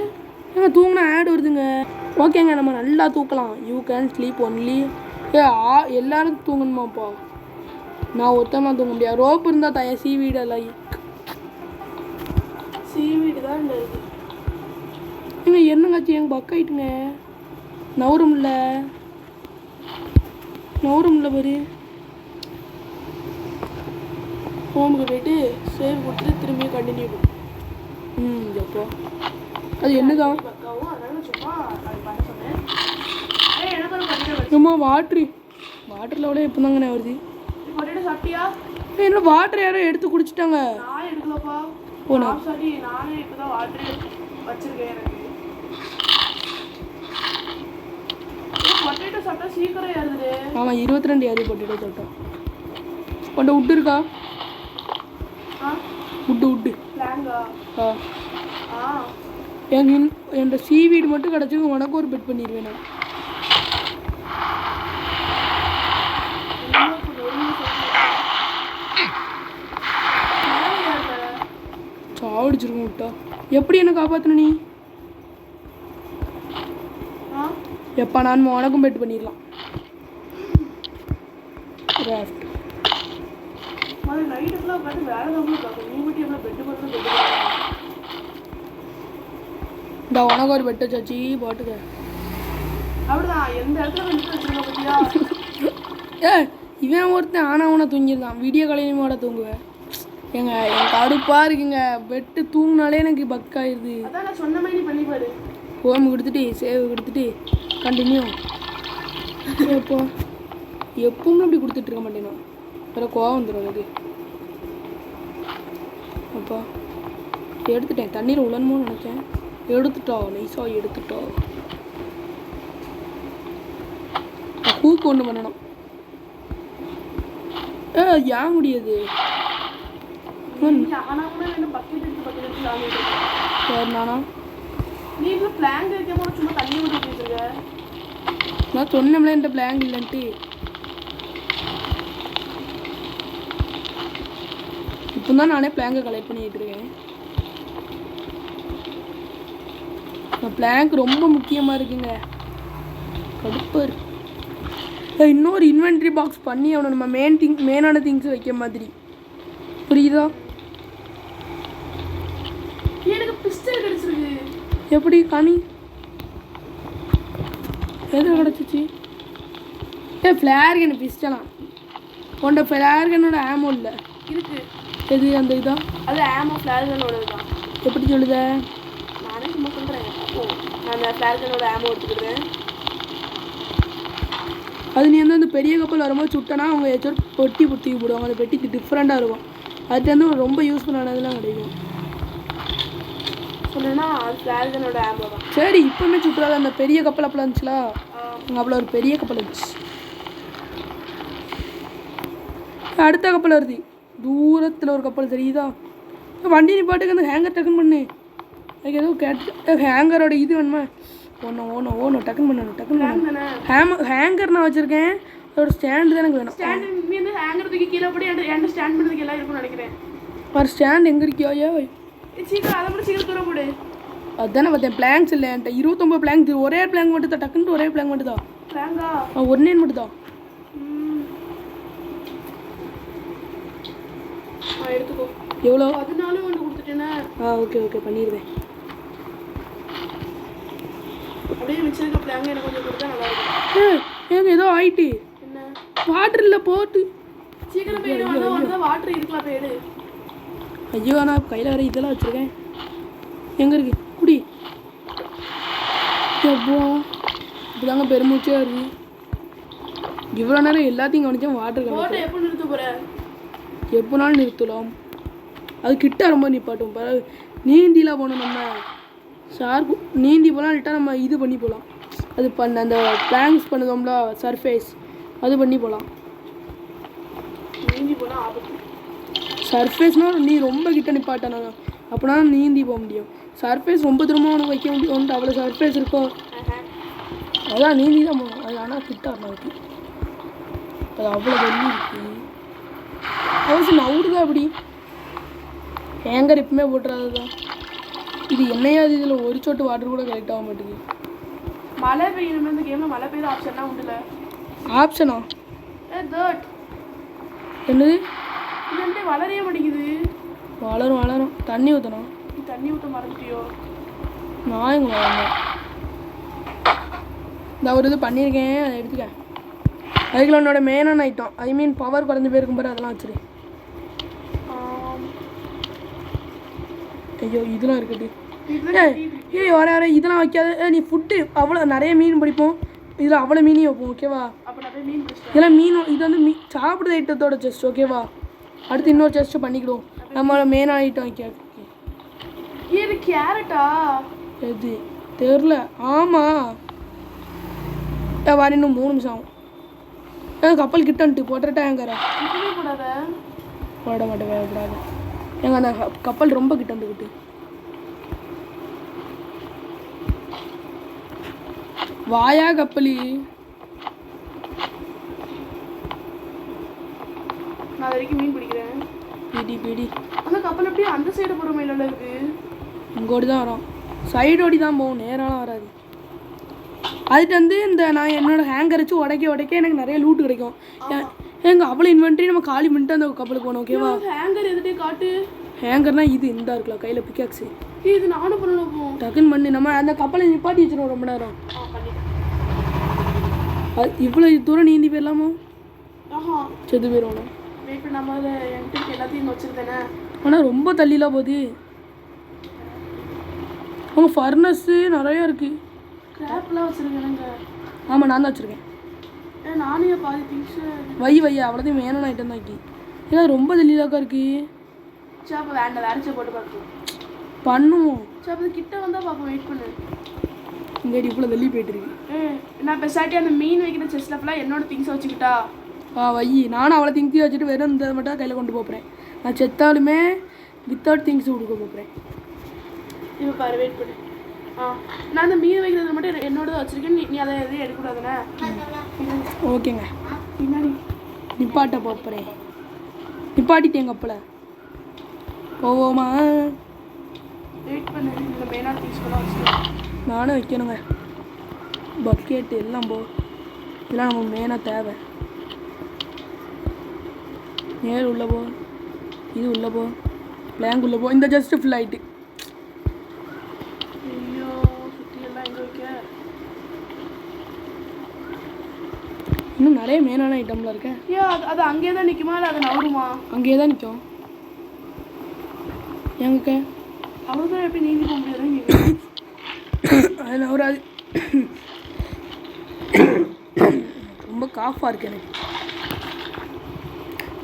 Speaker 2: ஏங்க தூங்கினா ஆட் வருதுங்க. ஓகேங்க நம்ம நல்லா தூக்கலாம். You can sleep only. எல்லாரும் தூங்கணுமாப்பா? நான் ஒருத்தமாக தூங்க முடியாது. ரோப்பு இருந்தால் தய சீவீடு எல்லாம்.
Speaker 1: சீவீடு தான் இந்த இது.
Speaker 2: ஏங்க என்னங்காச்சு எங்கள் பக்கம் ஆயிட்டுங்க. நவரும்ல பாரு.
Speaker 1: ஹோமுக்கு போயிட்டு சேவ் கொடுத்துட்டு திரும்பி கண்டினியூ பண்ணு.
Speaker 2: எப்போ அது என்னதான்?
Speaker 1: பக்காவும் அதனால சும்மா அது பண்ண சொன்னேன். எனக்கு ஒரு பொட்டேட்டோ.
Speaker 2: சும்மா வாட்டரில் விட எப்போ தாங்கண்ணே வருது?
Speaker 1: பொட்டேட்டோ சாப்பிட்டியா?
Speaker 2: என்ன வாட்டர் யாரோ எடுத்து குடிச்சிட்டாங்க.
Speaker 1: நான் எடுக்கலப்பா. சாரி நானே இப்போ தான் வாட்டர் வச்சிருக்கேன். எனக்கு பொட்டேட்டோ சாப்பிட்டா சீக்கிரம் ஏறுது.
Speaker 2: ஆமாம் 22 ஏறி பொட்டேட்டோ சாப்பிட்டோம். உன்ட்ட உட்டு இருக்கா? உட்டு
Speaker 1: பிளாங்கா?
Speaker 2: என் சீவீடு மட்டும் கிடச்சி உனக்கு ஒரு பெட் பண்ணிடுவேன் நான். சாவடிச்சிருக்கோம் விட்டா. எப்படி என்ன காப்பாற்றணும் நீ? எப்பா நான் உனக்கும் பெட் பண்ணிடலாம். ராஃப்ட்
Speaker 1: நைட்டுக்குலாம் பார்த்து வேலை தான் பார்க்கணும். நீ மட்டும் எவ்வளோ பெட்டு பண்ணணும்?
Speaker 2: இந்த உனக்கு ஒரு பெட்டை சாச்சி போட்டுக்க.
Speaker 1: அப்படிதான் எந்த இடத்துல வந்து வச்சுருக்க பற்றியா?
Speaker 2: இவன் ஒருத்தன் ஆனாவனா தூங்கிருந்தான். வீடியோ காலையிலுமோட தூங்குவேன். என் கடுப்பாக இருக்குங்க. பெட்டு தூங்கினாலே எனக்கு பக்காயிருது.
Speaker 1: அதான் நான் சொன்ன மாதிரி பண்ணி பாரு.
Speaker 2: ஹோம் கொடுத்துட்டு சேவ் கொடுத்துட்டு கண்டினியூ. எப்பவுமே அப்படி கொடுத்துட்ருக்க மாட்டேனா? வேறு கோவம் வந்துடும் எனக்கு. அப்போ இருக்கா? எடுத்துட்டேன். தண்ணியில் உழணுமோன்னு நினச்சேன். எடுத்துட்டா, நைஸாக எடுத்துட்டா. ஹூக்கு ஒன்று பண்ணணும். ஏன் முடியாது? சரி நானா நான் சொன்னோம்ல இந்த பிளாங்க் இல்லைன்ட்டு. இப்போ தான் நானே பிளாங்கை கலெக்ட் பண்ணிட்டு இருக்கேன். பிளாங்க் ரொம்ப முக்கியமாக இருக்குங்க. கடுப்பர். இன்னொரு இன்வென்ட்ரி பாக்ஸ் பண்ணி அவனை நம்ம மெயினான திங்ஸ் வைக்க மாதிரி. புரியுதா?
Speaker 1: எனக்கு பிஸ்டல் கிடைச்சிருக்கு.
Speaker 2: எப்படி காணி? எது கிடச்சிச்சு? ஃப்ளேர் கன் பிஸ்டலாம். உன்ட ஃப்ளேர் கன்னோட ஆமோ இல்லை
Speaker 1: இருக்கு.
Speaker 2: எது அந்த இதா?
Speaker 1: அது ஆமோ ஃப்ளேர் கன்னோட தான்.
Speaker 2: எப்படி சொல்லுத?
Speaker 1: நானே சும்மா சொல்கிறேன். நான் அந்த ஃப்ளேர் கன்னோட ஆமோ எடுத்துக்கிறேன்.
Speaker 2: அது நீ வந்து அந்த பெரிய கப்பல் வரும்போது சுட்டனா அவங்க ஏதாச்சும் பொட்டி தூக்கி போடுவாங்க. அந்த பெட்டி டிஃப்ரெண்ட்டாக இருக்கும். அதுக்கு வந்து ரொம்ப யூஸ்ஃபுல்லானதெல்லாம் கிடைக்கும்.
Speaker 1: சொன்னா அது ஃப்ளேர் கன்னோட ஆமோ தான்.
Speaker 2: சரி இப்போவுமே சுற்றுலாத அந்த பெரிய கப்பல் அப்பெல்லாம் இருந்துச்சுல, அங்கே அவ்வளோ ஒரு பெரிய கப்பல் இருந்துச்சு. அடுத்த கப்பல் வருது. தூரத்தில் ஒரு கப்பல் தெரியுதா? வண்டி நீ பாட்டுக்கு அந்த ஹேங்கர் டக்குன்னு பண்ணு. அதுக்கு ஏதோ கேட்டு ஹேங்கரோட இது வேணுமா? ஓணும் டக்குன்னு பண்ணணும். ஹேங்கர் நான் வச்சுருக்கேன். அதோட ஸ்டாண்டு தான் எனக்கு வேணும்.
Speaker 1: ஸ்டாண்ட் நீ வந்து ஹேங்கர் தூக்கி கீழே போய் என்கிட்ட ஸ்டாண்ட் பண்ணுறதுக்கு எல்லாம் இருக்கும்னு நினைக்கிறேன்.
Speaker 2: ஒரு ஸ்டாண்ட் எங்கே இருக்கியோ?
Speaker 1: சீக்கிரம் அதை மட்டும் சீக்கிரம் தூரம் போடு.
Speaker 2: அதுதானே பார்த்தேன். பிளாங்க்ஸ் இல்லை என்கிட்ட. 29 பிளாங்க். ஒரே பிளாங்க் மட்டும் தான். டக்குன்ட்டு ஒரே பிளாங்க் மட்டும் தான்.
Speaker 1: பிளாங்கா?
Speaker 2: ஒன்னே மட்டும் தான்.
Speaker 1: எடுத்துக்கோ.
Speaker 2: எவ்வளோ?
Speaker 1: 14 ஒன்று கொடுத்துட்டேன்னா.
Speaker 2: ஓகே பண்ணிடுவேன்.
Speaker 1: அப்படியே மிச்சிருக்க பிளாங்க எனக்கு கொஞ்சம் கொடுத்தா நல்லா இருக்கும்.
Speaker 2: ஏங்க ஏதோ ஆயிட்டு.
Speaker 1: என்ன?
Speaker 2: வாட்டர் இல்லை போட்டு.
Speaker 1: சீக்கிரம் போயிடு. வந்து வாட்டர் இருக்கலாம் போயிடு.
Speaker 2: ஐயோ நான் கையில் வர இதெல்லாம் வச்சுருக்கேன். எங்கே இருக்கு? குடி. எப்போ இப்போதாங்க பெருமூச்சே வருது. இவ்வளோ நேரம் எல்லாத்தையும் கவனிச்சேன். வாட்டர்
Speaker 1: கவனிச்சேன். எப்போ நிறுத்த போகிற?
Speaker 2: எப்போனாலும் நிறுத்தலாம். அது கிட்ட ரொம்ப நிப்பாட்டும். நீந்திலாம் போகணும். நம்ம ஷார்க்கு நீந்தி போகலாம். இல்லாட்டா நம்ம இது பண்ணி போகலாம். அது அந்த பிளாங்க்ஸ் பண்ணுதோம்ல சர்ஃபேஸ், அது பண்ணி போகலாம்.
Speaker 1: நீந்தி போனால் ஆபத்து.
Speaker 2: சர்ஃபேஸ்னால் நீ ரொம்ப கிட்ட நிப்பாட்டணும். அப்படின்னா நீந்தி போக முடியும். சர்ஃபேஸ் ரொம்ப தூரமாக உனக்கு வைக்க முடியும். அவ்வளோ சர்ஃபேஸ் இருக்கோ? அதான் நீந்தி தான் போகணும். அது ஆனால் கிட்ட இருக்கு. அது அவ்வளோ வெள்ளி இருக்கு. அவசியம் நவுடுதான் அப்படி. ஹேங்கர் எப்பவுமே போட்டுறது தான். இது என்னையாது? இதில் ஒரு சொட்டு வாட்டர் கூட கலெக்ட் ஆக மாட்டேங்குது.
Speaker 1: மழை பெய்யணும். இந்த கேமில் மழை பெய்யுற ஆப்ஷன்லாம் உண்டுல.
Speaker 2: ஆப்ஷனா? என்னது?
Speaker 1: இது வளரைய மாட்டேங்குது.
Speaker 2: வளரும். தண்ணி ஊற்றணும்.
Speaker 1: தண்ணி ஊற்ற மறந்துட்டியோ?
Speaker 2: நான் எங்கே வளர்ந்தேன். இந்த ஒரு இது பண்ணியிருக்கேன். அதை எடுத்துக்கேன். அதுக்குள்ள உன்னோட மெயினான ஐட்டம், ஐ மீன் பவர் குறைஞ்ச பேருக்கும் பாரு, அதெல்லாம் வச்சுரு. ஐயோ இதெல்லாம் இருக்குது. வர இதெல்லாம் வைக்காத. நீ ஃபுட்டு அவ்வளோ நிறைய மீன் பிடிப்போம். இதில் அவ்வளோ மீனையும் வைப்போம். ஓகேவா? இதெல்லாம் மீன். இது வந்து சாப்பிட்ற ஐட்டத்தோட செஸ்ட். ஓகேவா? அடுத்து இன்னொரு செஸ்ட்டு பண்ணிக்கிடுவோம். நம்மளோட மெயினான ஐட்டம் வைக்க.
Speaker 1: இது கேரட்டா?
Speaker 2: எது தெரில. ஆமாம். வர இன்னும் 3 நிமிஷம் ஆகும். கப்பல் கிட்டன்ட்டு போட்டுட்டா எங்கரா? போட மாட்டேன். வேகக்கூடாது. எங்க அந்த கப்பல் ரொம்ப கிட்ட வந்துக்கிட்டு. வாயா கப்பலி.
Speaker 1: நான் வரைக்கும் மீன் பிடிக்கிறேன்.
Speaker 2: பிடி.
Speaker 1: அந்த கப்பல் அப்படியே அந்த சைடு போகிற மயில இருக்கு.
Speaker 2: இங்கோடி தான் வரும். சைடோடி தான் போகும். நேராலாம் வராது. அதுக்கு வந்து இந்த நான் என்னோட ஹேங்கர் வச்சு உடைக்க எனக்கு நிறைய லூட்டு கிடைக்கும். எங்க அவ்வளோ இன்வென்ட்ரி நம்ம காலி பண்ணிட்டு அந்த கப்பலுக்கு போகணும். ஓகேவா?
Speaker 1: ஹேங்கர் எதுட்டே காட்டு.
Speaker 2: ஹேங்கர்னா இது இந்த இருக்கலாம் கையில் பிக்காக்ஸு.
Speaker 1: இது நானும் பண்ணணும்.
Speaker 2: டக்குன்னு பண்ணி நம்ம அந்த கப்பலை நிப்பாட்டி வச்சிருவோம் ரொம்ப நேரம். அது இவ்வளோ தூரம் நீந்தி போயிடலாமா? செத்து போயிடுவோம்.
Speaker 1: நம்ம எல்லாத்தையும் வச்சுருந்தேனே.
Speaker 2: ஆனால் ரொம்ப தள்ளிலாம் போகுது. அவங்க ஃபர்னஸ்ஸு நிறையா இருக்குது.
Speaker 1: கிராப்லாம் வச்சுருக்கேனுங்க.
Speaker 2: ஆமாம் நான் தான் வச்சுருக்கேன்.
Speaker 1: நானே பாதி திங்ஸ்
Speaker 2: வை அவ்வளோதையும் வேணும் ஐட்டம் தான். ஏன்னா ரொம்ப தள்ளிலாக்கா இருக்குது.
Speaker 1: சரி அப்போ வேண்டாம் வேற சே போட்டு பார்ப்போம்.
Speaker 2: பண்ணுவோம்.
Speaker 1: சரி அப்போ கிட்ட வந்தால் பார்ப்போம். வெயிட் பண்ணு.
Speaker 2: இந்த இவ்வளோ வெளியே போயிட்டு இருக்கு.
Speaker 1: நான் பெசாட்டி அந்த மீன் வைக்கிற செஸ்ட்டில் ஃபுல்லாக என்னோட திங்ஸை வச்சுக்கிட்டா
Speaker 2: வை. நானும் அவளை திங்ஸி வச்சுட்டு வெறும் இந்த மட்டும் கையில் கொண்டு போகிறேன். நான் செத்தாலுமே வித்தவுட் திங்ஸ் கொடுக்க போகிறேன்.
Speaker 1: இப்போ பாரு வெயிட் பண்ணு. நான் அந்த மீன் வைக்கிறது மட்டும் என்னோட வச்சுருக்கேன். நீ அதை எதுவும் எடுக்கக்கூடாதுண்ணே.
Speaker 2: ஓகேங்க.
Speaker 1: பின்னாடி
Speaker 2: நிப்பாட்ட போகிறேன். நிப்பாட்டிட்டேன் கப்பலை. போவோமா?
Speaker 1: வெயிட் பண்ணு. இந்த மெயினாக திங்ஸ் கூட வச்சுருக்கேன்.
Speaker 2: நானும் வைக்கணுங்க. பக்கெட்டு எல்லாம் இதெல்லாம் நமக்கு மெயினாக தேவை. நேர் உள்ள போ. இது உள்ள போ. பிளாங்க் உள்ள போ. இந்த ஜஸ்ட்டு ஃபுல் ஆகிட்டு.
Speaker 1: ஐயோ சுற்றியெல்லாம் எங்கே வைக்க?
Speaker 2: இன்னும் நிறைய மெயினான ஐட்டம்லாம் இருக்கேன்.
Speaker 1: அது அங்கேயே தான் நிற்குமா இல்லை அது நவருமா?
Speaker 2: அங்கேயே தான் நிற்கும். எங்க
Speaker 1: அவ்வளோதான் எப்படி நீந்தி போக முடியாது?
Speaker 2: அது நவராது. ரொம்ப காஃபாக இருக்கு எனக்கு.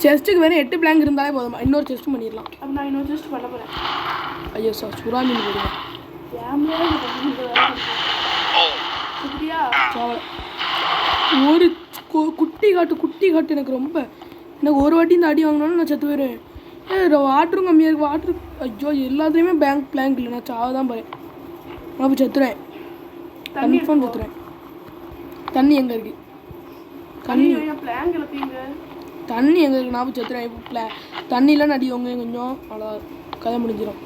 Speaker 2: செஸ்ட்டுக்கு வேணும் 8 பிளாங்க் இருந்தாலே போதும். இன்னொரு செஸ்ட்டும் பண்ணிடலாம்.
Speaker 1: அப்போ நான் இன்னொரு செஸ்ட் பண்ண போகிறேன்.
Speaker 2: ஐயோ சார் சுறா மீன் போடுவேன். ஒரு குட்டி காட்டு எனக்கு ரொம்ப. எனக்கு ஒரு வாட்டி இந்த அடி வாங்கினாலும் நான் செத்து போயிடுவேன். வாட்டரும் கம்மியாக இருக்குது. வாட்ரு ஐயோ எல்லாத்துலேயுமே பிளாங்க் இல்லை. நான் சாவ தான் போகிறேன். நான் இப்போ செத்துறேன். கன்ஃபார்ம் செத்துறேன். தண்ணி எங்கே இருக்கு? தண்ணி எங்கே இருக்குது? நான் செத்துறேன். இப்போ தண்ணிலாம் அடிவங்க கொஞ்சம் அவ்வளோ கதை முடிஞ்சிடும்.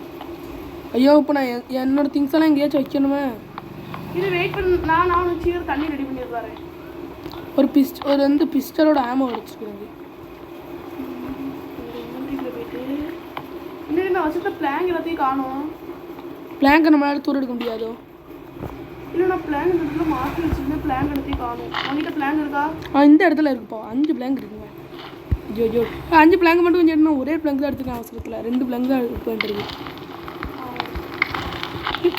Speaker 2: ஐயோ இப்போ நான் என்னோட திங்ஸ் எல்லாம் எங்கேயாச்சும் வைக்கணுமே.
Speaker 1: இது வெயிட் பண்ண நான் சீக்கிரம் தண்ணி ரெடி பண்ணிடுவாரு.
Speaker 2: ஒரு பிஸ்டலோட ஆமோ வச்சுக்கிறேன்.
Speaker 1: இன்னும் நான் வச்சுருக்க பிளாங்க் எல்லாத்தையும் காணும்.
Speaker 2: பிளாங்கை நம்மளால தூர எடுக்க முடியாதோ?
Speaker 1: இல்லை நான் பிளாங்க் இந்த இடத்துல மாற்றி வச்சுருந்தேன். பிளாங்க் எல்லாத்தையும் காணும். உங்ககிட்ட பிளாங்க் இருக்கா?
Speaker 2: இந்த இடத்துல இருக்குப்பா. 5 பிளாங்க் இருக்குங்க. ஐயோ 5 பிளாங்க் மட்டும் கொஞ்சம் எடுக்கணும். ஒரே பிளாங்க் தான் எடுத்துக்கேன் அவசரத்தில். 2 பிளாங்க் தான் எடுத்துருக்கு.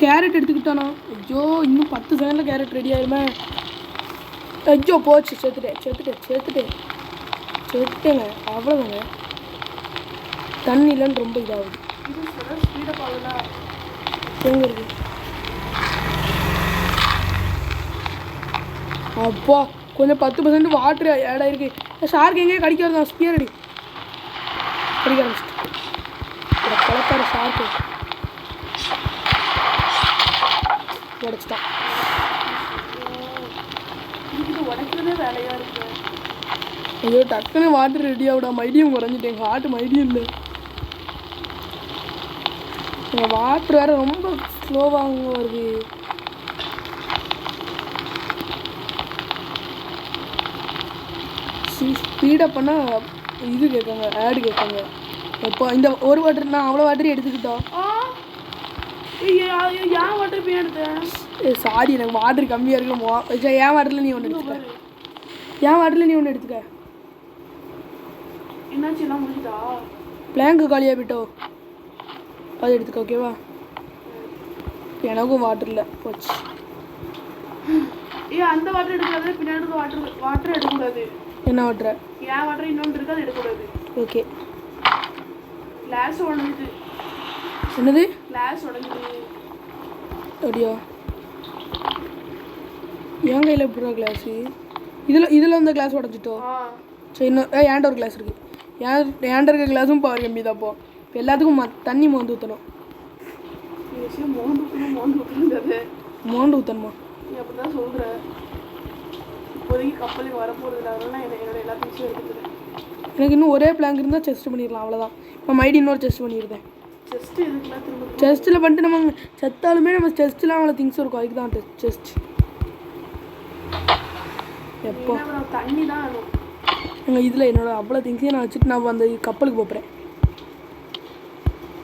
Speaker 2: கேரட் எடுத்துக்கிட்டானா? ஐயோ இன்னும் 10 செகண்டில் கேரட் ரெடி ஆயிருமே. ஐயோ போச்சு. செத்துட்டேங்க. அவ்வளோதாங்க. தண்ணி இல்லைன்னு ரொம்ப இதாகுது. எங்கே இருக்கு? அப்பா கொஞ்சம் 10% வாட்டர் ஆட் ஆயிருக்கு. ஷார்க் எங்கேயே கடிக்க வருதான். ஸ்பியர் அடி கடிக்க ஆரம்பிச்சிட்டு குழப்பார ஷார்க்கு உடச்சிட்டான்.
Speaker 1: உடைக்கிறதே வேலையாக இருக்கு.
Speaker 2: ஐயோ டக்குன்னு வாட்டர் ரெடி ஆகுடா. மைடியம் குறைஞ்சிட்டேன். ஹார்ட் மைடியம் இல்லை. எங்கள் வாட்டர் வேறு ரொம்ப ஸ்லோவாக வருது. ஸ்பீடப் பண்ணால் இது கேட்காங்க, ஆடு கேட்காங்க. இப்போ இந்த ஒரு வாட்டர் நான் அவ்வளோ வாட்டரையும் எடுத்துக்கிட்டோம்.
Speaker 1: ஏன் வாட்டர் போய் எடுத்தேன்?
Speaker 2: சாரி எனக்கு வாட்டர் கம்மியாக இருக்குமோ. என் வாட்டரில் நீ ஒன்று எடுத்துக்க. என் வாட்டரில் நீ ஒன்று எடுத்துக்க.
Speaker 1: என்னாச்சு? எல்லாம் முடிஞ்சுதா?
Speaker 2: பிளாங்கு காலியாக போயிட்டோ. அது எடுத்துக்க. ஓகேவா? எனக்கும் வாட்டர் இல்லை. போச்சு.
Speaker 1: அந்த வாட்டர் எடுக்கூடாது. பின்னாடி வாட்டர் எடுக்கக்கூடாது.
Speaker 2: என்ன வாட்டர்?
Speaker 1: ஏன் வாட்டர் இன்னொன்று இருக்குது. அது எடுக்கக்கூடாது.
Speaker 2: ஓகே.
Speaker 1: கிளாஸ் உடஞ்சிது.
Speaker 2: என்னது?
Speaker 1: கிளாஸ் உடஞ்சிது.
Speaker 2: அப்படியா? என் கையில் எப்படிடா கிளாஸு? இதில் வந்து கிளாஸ் உடஞ்சிட்டோ. சரி இன்னும் ஏன்ட ஒரு கிளாஸ் இருக்குது. ஏன்ட இருக்க கிளாஸும் பவர் கம்மி தான். இப்போ எல்லாத்துக்கும் தண்ணி மோந்து ஊற்றணும். மோந்து ஊற்றணுமா?
Speaker 1: நீ அப்படி தான் சொல்கிற. இப்போதைக்கு கப்பலுக்கு வரப்போகிறது. அதனால என்னோட எல்லா திங்ஸும் எடுத்துக்கிறேன்.
Speaker 2: எனக்கு இன்னும் ஒரே பிளாங்க் இருந்தால் செஸ்ட் பண்ணிடலாம். அவ்வளோதான். இப்போ மைடி இன்னொரு செஸ்ட் பண்ணிடுறேன்.
Speaker 1: செஸ்ட் எதுக்குலாம் திரும்ப
Speaker 2: செஸ்ட்டில் பண்ணிட்டு நம்ம செத்தாலுமே நம்ம செஸ்ட்லாம் அவ்வளோ திங்ஸ் இருக்கும். அதுக்கு தான் செஸ்ட். எப்போ
Speaker 1: தண்ணி தான் வேணும்.
Speaker 2: எங்கள் இதில் என்னோட அவ்வளோ திங்ஸையும் நான் வச்சுட்டு நான் அந்த கப்பலுக்கு போகிறேன்.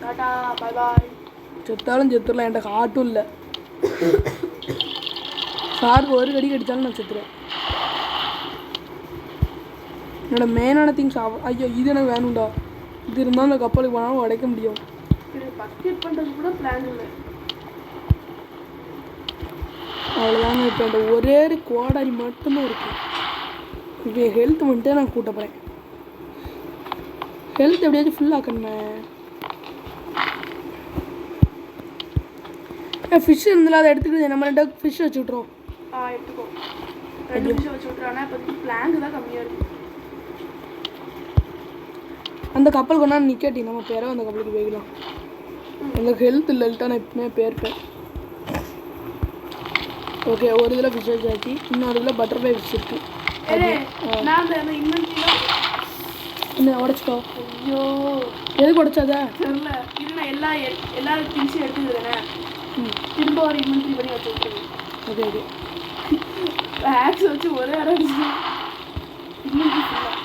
Speaker 1: டாடா பாய் பாய்.
Speaker 2: செத்தாலும் செத்துடலாம். என்கிட்ட ஹார்ட்டும் இல்லை. சாருக்கு ஒரு கடி கடித்தாலும் நான் செத்துருவேன். என்னோட மெயினான திங்ஸ் ஐயோ இது எனக்கு வேணும்டா. இது இருந்தால் அந்த கப்பலுக்கு போனாலும் உடைக்க முடியும்.
Speaker 1: பக்கெட் பண்ணுறது கூட பிளான் இல்லை.
Speaker 2: அவ்வளோதாங்க. இப்போ அந்த ஒரே கோடாரி மட்டும்தான் இருக்குது. இப்போ ஹெல்த் மட்டும் நான் கூட்ட போகிறேன். ஹெல்த் எப்படியாச்சும் ஃபுல் ஆக்கணுமே. ஃபிஷ் இருந்தாலும் அதை எடுத்துக்கிட்டு நம்ம 2 ஃபிஷ் வச்சு விட்ருவோம்.
Speaker 1: எடுத்துக்கோ 2 ஃபிஷ் வச்சு விட்றானா. இப்போ பிளாங்க் தான் கம்மியாக இருக்கு.
Speaker 2: அந்த கப்பல் கொண்டா நிற்காட்டி நம்ம பேரோ அந்த கப்பலுக்கு போய்க்கலாம். எனக்கு ஹெல்த் இல்லைட்டா நான் எப்பவுமே போயிருப்பேன். ஓகே, ஒரு இதில் ஃபிஷ் வச்சாச்சு. இன்னொரு இதில் பட்டர்ஃப்ளை ஃபிஷ் இருக்குது.
Speaker 1: நான் அந்த இன்வென்ட்ரியில்
Speaker 2: என்ன உடச்சிக்கோ.
Speaker 1: ஐயோ
Speaker 2: எதுக்கு உடச்சாத
Speaker 1: தெரியல. இது நான் எல்லா திங்ஸும் எடுத்துக்கிறேன். திரும்ப ஒரு இன்வென்ட்ரி பண்ணி வச்சு விட்டுருவேன்.
Speaker 2: Okay okay.
Speaker 1: ஆக்ஸ் வச்சு ஒரே இடம் அடிச்சு இன்வென்ட்ரி ஃபுல்லாக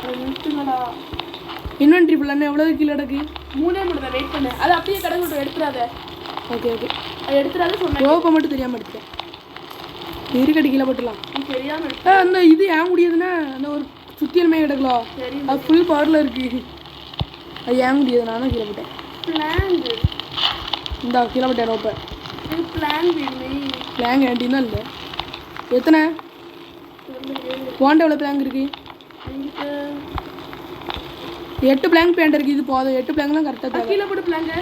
Speaker 1: அதை நிறுத்துங்களா.
Speaker 2: இன்வென்ட்ரி ஃபுல்லாக எவ்வளோ கீழே கிடக்கு?
Speaker 1: 3 மட்டும் வெயிட் பண்ணு. அது அப்படியே கடை எடுத்துடாத.
Speaker 2: Okay okay.
Speaker 1: அது எடுத்துடாத சொன்னேன்.
Speaker 2: ரோப்பை மட்டும் தெரியாமல் எடுத்துட்டேன். இருக்கடி கீழே போட்டுலாம்.
Speaker 1: நீ தெரியாமல்
Speaker 2: அந்த இது ஏன் முடியாதுன்னா அந்த ஒரு சுத்தியலுமே கிடக்கலாம். அது ஃபுல் பவரில் இருக்குது. அது ஏன் முடியாது. நானும் கீழே போட்டேன்.
Speaker 1: பிளாங்கு
Speaker 2: இந்தா கீழே போட்டேன் ரோப்பை.
Speaker 1: இது பிளாங் வேணுமே.
Speaker 2: பிளாங் ஏன்ட்டின்னா இல்லை. எத்தனை போண்ட எவ்வளோ பிளாங் இருக்குது? 8 பிளாங்க் பேண்ட் இருக்குது. இது போதும். 8 பிளாங்க் தான் கரெக்டாக தேவை.
Speaker 1: கீழே போட்டு பிளாங்க.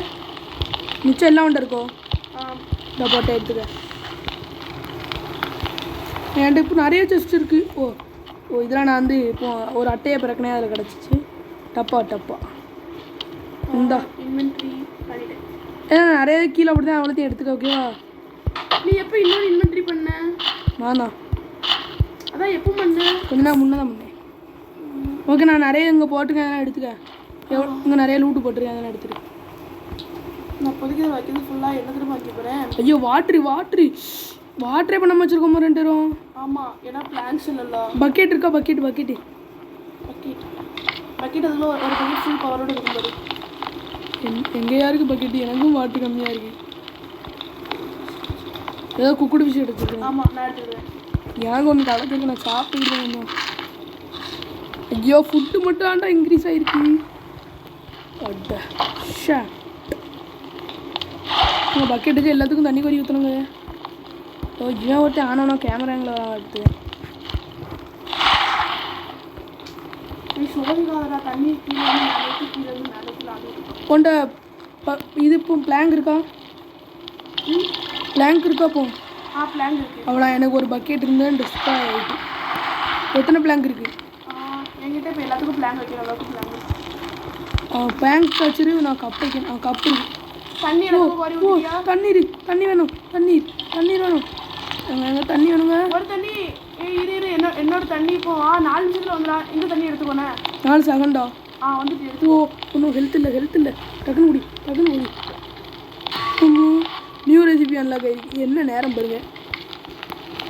Speaker 2: மிச்சம் எல்லாம் ஒன்று இருக்கோ? இந்த போட்டை எடுத்துக்க. என்கிட்ட இப்போ நிறைய செஸ்ட் இருக்குது. ஓ இதெல்லாம் நான் வந்து இப்போ ஒரு அட்டையை பிறக்கினே அதில் கிடச்சிச்சு. டப்பா இந்தா
Speaker 1: இன்வென்ட்ரி பண்ணிட்டேன்.
Speaker 2: ஏன்னா நிறைய கீழே அப்படி தான் அவ்வளோத்தையும் எடுத்துக்க. ஓகேவா?
Speaker 1: நீ எப்போ இன்னொரு இன்வென்ட்ரி பண்ண?
Speaker 2: நான் தான்.
Speaker 1: அதான் எப்போ பண்ண?
Speaker 2: கொஞ்ச நேரம் முன்னே தான் பண்ணேன். ஓகே, நான் நிறைய இங்கே போட்டுருக்கேன். அதெல்லாம் எடுத்துக்க. இங்கே நிறைய லூட்டு போட்டிருக்கேன். அதெல்லாம் எடுத்துரு.
Speaker 1: நான் இப்போதைக்கு வைக்கிறது ஃபுல்லாக என்ன திரும்ப வைக்க போகிறேன்.
Speaker 2: ஐயோ வாட்டரே பண்ண வச்சுருக்கோமா 2 பேரும்?
Speaker 1: ஆமாம், ஏன்னா பிளான்ஸ் இல்லைல்ல.
Speaker 2: பக்கெட் இருக்கா? பக்கெட்
Speaker 1: அதில் ஒரு பக்கெட் ஃபுல் பவரோடு இருக்கும்போது
Speaker 2: எங்கேயா இருக்குது பக்கெட்டு? எனக்கும் வாட்டர் கம்மியாக இருக்குது. ஏதோ குக்குடு விஷயம் எடுத்துருக்கேன்.
Speaker 1: ஆமாம், நான் எடுத்துக்கிறேன்.
Speaker 2: எனக்கு ஒன்று கலந்துருக்கு. நான் சாப்பிட்டுக்கிட்டேன். ஐயோ ஃபுட்டு மட்டும் ஆண்டா இன்க்ரீஸ் ஆகிருக்கு. உங்கள் பக்கெட்டுக்கு எல்லாத்துக்கும் தண்ணி கொறி ஊற்றணுங்க. ஏன் ஒருத்தர் ஆனோன்னா கேமராங்களை எடுத்துவேன்.
Speaker 1: நீ சோதிக்காதடா. தண்ணி கீழே
Speaker 2: கொண்ட இது இப்போ பிளாங்க் இருக்கா? பிளாங்க் இருக்கா? இப்போ
Speaker 1: பிளாங்க் இருக்குது.
Speaker 2: அவ்வளோ எனக்கு ஒரு பக்கெட் இருந்தேன் டிஸ்பாய் ஆகிட்டு. எத்தனை பிளாங்க் இருக்குது
Speaker 1: என்கிட்ட? இப்போ எல்லாத்துக்கும் பிளாங்க் வைக்கிற அளவுக்கு
Speaker 2: பிளாங்க் வச்சிரு. நான் கப் வைக்கணும். கப்பு
Speaker 1: தண்ணி
Speaker 2: தண்ணி வேணும். தண்ணீர் வேணும். எங்கள் தண்ணி வேணுங்க.
Speaker 1: ஒரு தண்ணி என்னோட தண்ணி இப்போ 4 நிமிஷத்தில் வந்துடா. இந்த தண்ணி எடுத்துக்கோண்ணே.
Speaker 2: 4 செகண்டா?
Speaker 1: வந்துட்டு எடுத்து.
Speaker 2: ஒன்றும் ஹெல்த் இல்லை. டக்குன்னு குடி. நியூ ரெசிபி அன்லாக் ஆகிருக்கு. என்ன நேரம் பாருங்க.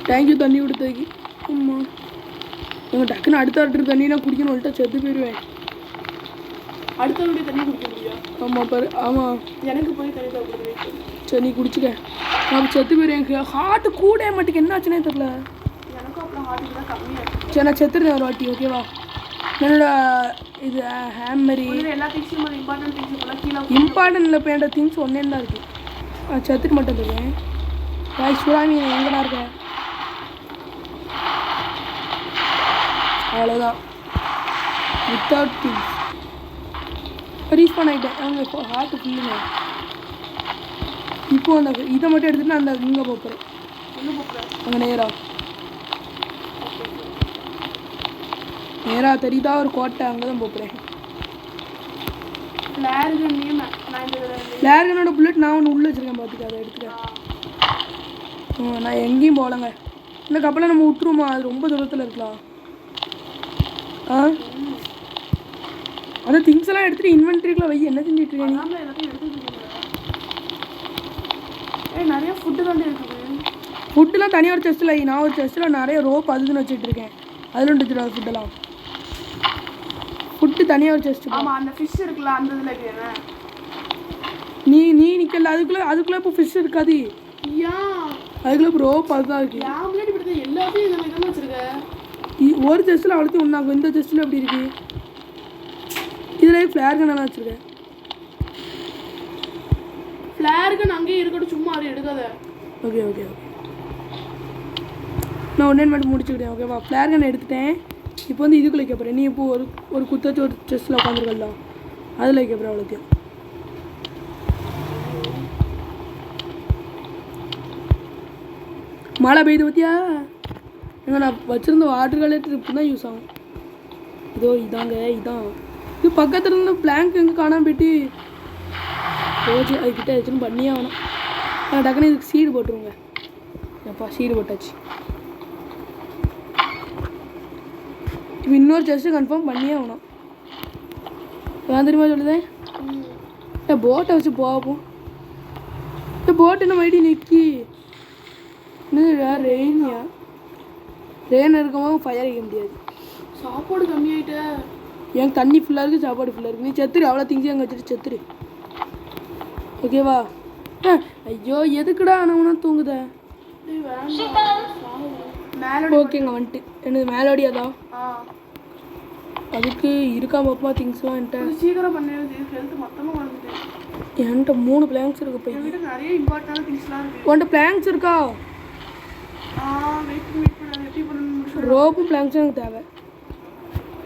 Speaker 2: தேங்க்யூ தண்ணி கொடுத்ததுக்கு. டக்குன்னு அடுத்த ஆர்டர் தண்ணி நான் குடிக்கணும். செத்து போயிடுவேன்.
Speaker 1: அடுத்த வீடு தண்ணி குடிக்க முடியும்.
Speaker 2: ஆமாம் பாரு. ஆமாம்,
Speaker 1: எனக்கு போய் தண்ணி தரப்படுது.
Speaker 2: சரி நீ குடிச்சுக்க. நான் செத்து போயிடுவேன். எனக்கு ஹார்ட்டு கூட மாட்டேங்க. என்ன ஆச்சுன்னே தெரில.
Speaker 1: எனக்கும் அப்புறம் ஹார்ட்டுக்கு தான் கம்மியாக.
Speaker 2: சரி நான் செத்துருந்தேன் ஒரு வாட்டி. ஓகேவா? என்னோட இது ஹேம்மரி
Speaker 1: எல்லா திங்ஸும் இம்பார்ட்டன்ட் திங்ஸ் இப்போலாம் கீழே.
Speaker 2: இம்பார்ட்டன்ட் இல்லை. இப்போ திங்ஸ் ஒன்றே தான் இருக்குது. நான் செத்துட்டு மட்டும் இருக்கேன். சுறாமி எங்கடா இருக்க? அவ்வளோதான். வித்தவுட் திங்ஸ் ரீஸ்பான் ஆகிட்டேன். அவங்க ஹார்ட்டு ஃபுல்லுங்க. இப்போ அந்த இதை மட்டும் எடுத்துட்டு நான் அந்த இங்கே போகிறேன். அங்கே நேராக தெரியுதா ஒரு கோட்டை? அங்கே தான் போகிறேன். லேர்கனோட புல்லட் நான் ஒன்று உள்ளே வச்சுருக்கேன். பார்த்துக்க, அதை எடுத்துக்கிறேன். நான் எங்கேயும் போகலங்க. இந்த கப்பலை நம்ம விட்டுருவோமா? அது ரொம்ப தூரத்தில் இருக்கலாம். அந்த திங்ஸ் எல்லாம் எடுத்துகிட்டு இன்வென்ட்ரிக்குள்ள வை. என்ன செஞ்சுட்டு இருக்கேன்?
Speaker 1: நிறைய ஃபுட்டு தான் இருக்குது.
Speaker 2: ஃபுட்டுலாம் தனியாக ஒரு செஸ்ட்டில் வை. நான் ஒரு செஸ்ட்டில் நிறைய ரோப் அதுன்னு வச்சுட்டு இருக்கேன். அதில் வந்துட்டு ஃபுட்டெல்லாம் ஃபுட்டு தனியாக ஒரு செஸ்ட்டு.
Speaker 1: ஆமாம், அந்த ஃபிஷ் இருக்குல்ல, அந்த இதில் இருக்கிறேன்.
Speaker 2: நீ நிற்கல. அதுக்குள்ளே இப்போ ஃபிஷ் இருக்காது. அதுக்குள்ளே இப்போ ரோப் அதுதான் இருக்குது.
Speaker 1: எல்லாத்தையும் இந்த மாதிரி வச்சுருக்கேன்.
Speaker 2: ஒரு செஸ்ட்டில் அவ்வளோத்தையும் ஒன்றாகும். இந்த செஸ்ட்டில் எப்படி இருக்குது? இதில் ஃப்ளேர் கன் எல்லாம் வச்சுருக்கேன்.
Speaker 1: ஃப்ளேர் கன் அங்கேயே இருக்கட்டும், சும்மா அதை எடுக்காத.
Speaker 2: ஓகே. நான் ஒன்றே மட்டும் முடிச்சுக்கிட்டேன். ஓகேவா? ஃப்ளேர் கன் எடுத்துட்டேன். இப்போ வந்து இதுக்குள்ள வைக்க போகிறேன். நீ இப்போ ஒரு குத்தாச்சு ஒரு செஸ்ட்டில் உட்காந்துருக்கல, அதில் வைக்க போகிறேன். அவ்வளோத்தையும் மழை பெய்யுது பார்த்தியா? ஏங்க நான் வச்சுருந்த வாட்டர் கலெக்டர் இப்போ தான் யூஸ் ஆகும். இதோ இதாங்க இதான். இது பக்கத்தில் இருந்த பிளாங்க் எங்கே காணாமல் போயிட்டு போச்சு. அதுக்கிட்ட ஏதாச்சும் பண்ணியே ஆகணும். டக்குன்னு இதுக்கு சீடு போட்டுருவோங்க. எப்பா சீடு போட்டாச்சு. இப்போ இன்னொரு செஸ்ட்டு கன்ஃபார்ம் பண்ணியே ஆகணும். ஏன் தெரியுமா சொல்லுதேன்? போட்டை வச்சு போவோம். இந்த போட்டு என்ன மைடி நிற்கி இன்னும் ரெயினியா? ரெயின் இருக்கும்போது ஃபயர் அடிக்க முடியாது.
Speaker 1: சாப்பாடு கம்மியாயிட்ட.
Speaker 2: என் தண்ணி ஃபுல்லாக இருக்குது, சாப்பாடு ஃபுல்லாக இருக்குது. நீ செத்துரு, அவ்வளோ திங்ஸ் அங்கே வச்சுட்டு செத்துரு. ஓகேவா? ஐயோ எதுக்குடா ஆனால் தூங்குத? ஓகேங்க வந்துட்டு என்னது மேலோடியா தான். அதுக்கு இருக்கா பாப்பா திங்ஸ்லாம் என்கிட்ட.
Speaker 1: சீக்கிரம் பண்ணி ஹெல்த் மொத்தமாக வளர்ந்துட்டேன்.
Speaker 2: என்கிட்ட 3 பிளாங்க்ஸ் இருக்கு. போய்
Speaker 1: நிறைய இம்பார்ட்டன்ட் திங்ஸ்லாம் இருக்கு.
Speaker 2: உன்கிட்ட பிளாங்க்ஸ் இருக்கா?
Speaker 1: வெயிட் பண்ண எப்படி பண்ணணும்?
Speaker 2: ரோப்பு பிளாங்க்ஸும் எனக்கு தேவை.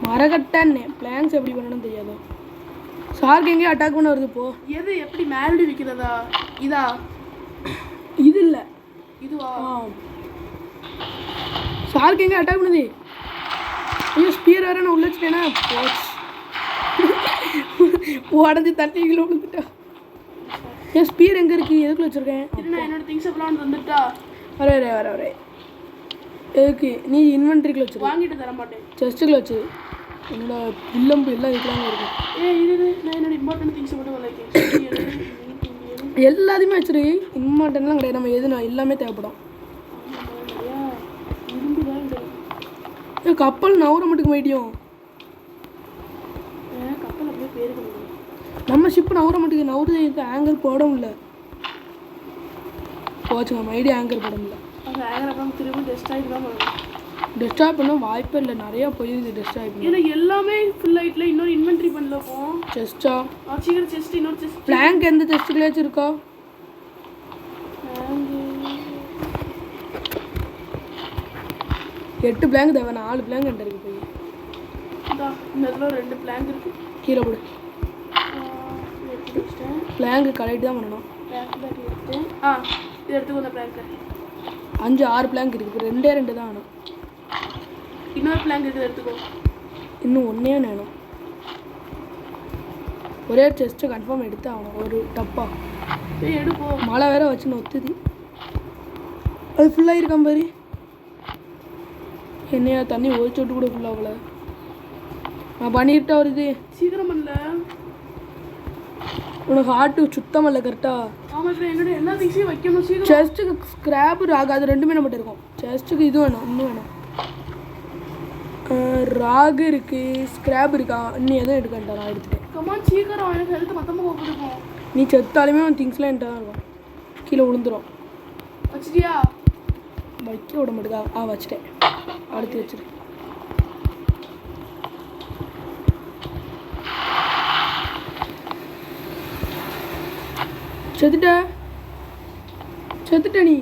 Speaker 2: மரக்கட்டானே பிளாங்க்ஸ் எப்படி பண்ணணும்னு தெரியாதோ. ஷார்க் எங்கேயும் அட்டாக் பண்ண வருது இப்போ.
Speaker 1: எது எப்படி மேலடி விற்கிறதா? இதா?
Speaker 2: இது இல்லை,
Speaker 1: இதுவா?
Speaker 2: ஷார்க் எங்கே அட்டாக் பண்ணுது? ஐயோ ஸ்பியர் வேறு நான் உள்ள வச்சுட்டேன்னா போச்சு. உடஞ்சி தண்ணிக்குள்ள விழுந்துட்டா. என் ஸ்பியர் எங்கே இருக்குது? எதுக்குள்ள வச்சுருக்கேன்?
Speaker 1: நான் என்னோட திங்ஸ் எல்லாம் வந்துட்டா.
Speaker 2: வரே எதுக்கு? நீ இன்வென்ட்ரிக்குள்ள வச்சு
Speaker 1: வாங்கிட்டு தர மாட்டேன்.
Speaker 2: செஸ்ட்டுக்குள்ள வச்சு என்னோட வில்லம்பு எல்லாம் இதுக்கெல்லாம் இருக்கும்.
Speaker 1: இது நான் என்னோட இம்பார்ட்டன்ட் திங்ஸ் மட்டும்
Speaker 2: எல்லாத்தையுமே வச்சுரு. இம்பார்ட்டன்ட்லாம் கிடையாது. நம்ம எது எல்லாமே தேவைப்படும். கப்பல் நவுற மட்டுக்கு போயிட்டியும்.
Speaker 1: கப்பல் அப்படியே பேருக்கு
Speaker 2: நம்ம ஷிப்பு நவுற மட்டுக்கு நவுறது ஆங்கர் போட முடியல. போச்சு நம்ம ஐடியா ஆங்கர் போட முடியல.
Speaker 1: அந்த ஆங்கர் அப்புறம் திரும்ப டெஸ்ட்ராய் தான் பண்ணுவோம்.
Speaker 2: டெஸ்ட்ராய் பண்ண வாய்ப்பே இல்லை. நிறையா போயிருது டெஸ்ட்ராய் பண்ணி.
Speaker 1: ஏன்னா எல்லாமே ஃபுல் ஆயிட்ல. இன்னொரு இன்வென்ட்ரி பண்ணல போ.
Speaker 2: செஸ்டா?
Speaker 1: சீக்கிரம் செஸ்ட் இன்னொரு செஸ்ட்.
Speaker 2: பிளாங்க் எந்த செஸ்ட்டுக்குள்ளேயாச்சும் இருக்கா? 8 பிளாங்க் தேவை. 4 பிளாங்க் என்கிட்ட இருக்கு. போய்
Speaker 1: இந்த இடத்துல 2 பிளாங்க் இருக்கு.
Speaker 2: கீழே போடு. பிளாங்க் கலெக்ட் தான் பண்ணணும்.
Speaker 1: இது எடுத்துக்கோ. அந்த பிளாங்க்
Speaker 2: 5-6 பிளாங்க் இருக்குது. 2 தான் வேணும்.
Speaker 1: இன்னொரு பிளாங்க் இருக்குது, எடுத்துக்கோ.
Speaker 2: இன்னும் ஒன்றே வேணும். ஒரே செஸ்ட்டு கன்ஃபார்ம் எடுத்து ஆகணும். ஒரு டப்பா
Speaker 1: எடுப்போம்.
Speaker 2: மழை வேற வச்சு நொத்துது. அது ஃபுல்லாக இருக்கான் பாரு. என்னையா தண்ணி ஒழிச்சு விட்டு கூட ஃபுல்லாக போல. நான் பண்ணிட்டா வருது.
Speaker 1: சீக்கிரம் பண்ணல.
Speaker 2: உனக்கு ஹார்ட்டு சுத்தமாக இல்லை கரெக்டா?
Speaker 1: ஆமாம் சார். என்னோட எல்லா திங்ஸையும் வைக்கணும். சீக்கிரம்.
Speaker 2: செஸ்ட்டுக்கு ஸ்க்ராப் ராக் அது 2மே நம்மகிட்ட இருக்கும். செஸ்ட்டுக்கு இது வேணும். இன்னும் வேணும். ராகு இருக்குது, ஸ்க்ராப் இருக்கா? இன்னும் எதுவும் எடுக்கண்டா. நான் எடுத்துட்டேன்.
Speaker 1: கமான் சீக்கிரம். எனக்கு ஹெல்த் மொத்தமாக போட்டுருக்கோம்.
Speaker 2: நீ செத்தாலுமே உன் திங்ஸ்லாம் என்கிட்ட தான் இருக்கும். கீழே விழுந்துடும்.
Speaker 1: வச்சிட்டியா?
Speaker 2: வைக்க விட மாட்டேதா? வச்சுட்டேன். அடுத்து வச்சிரு. செத்துட்ட நீ.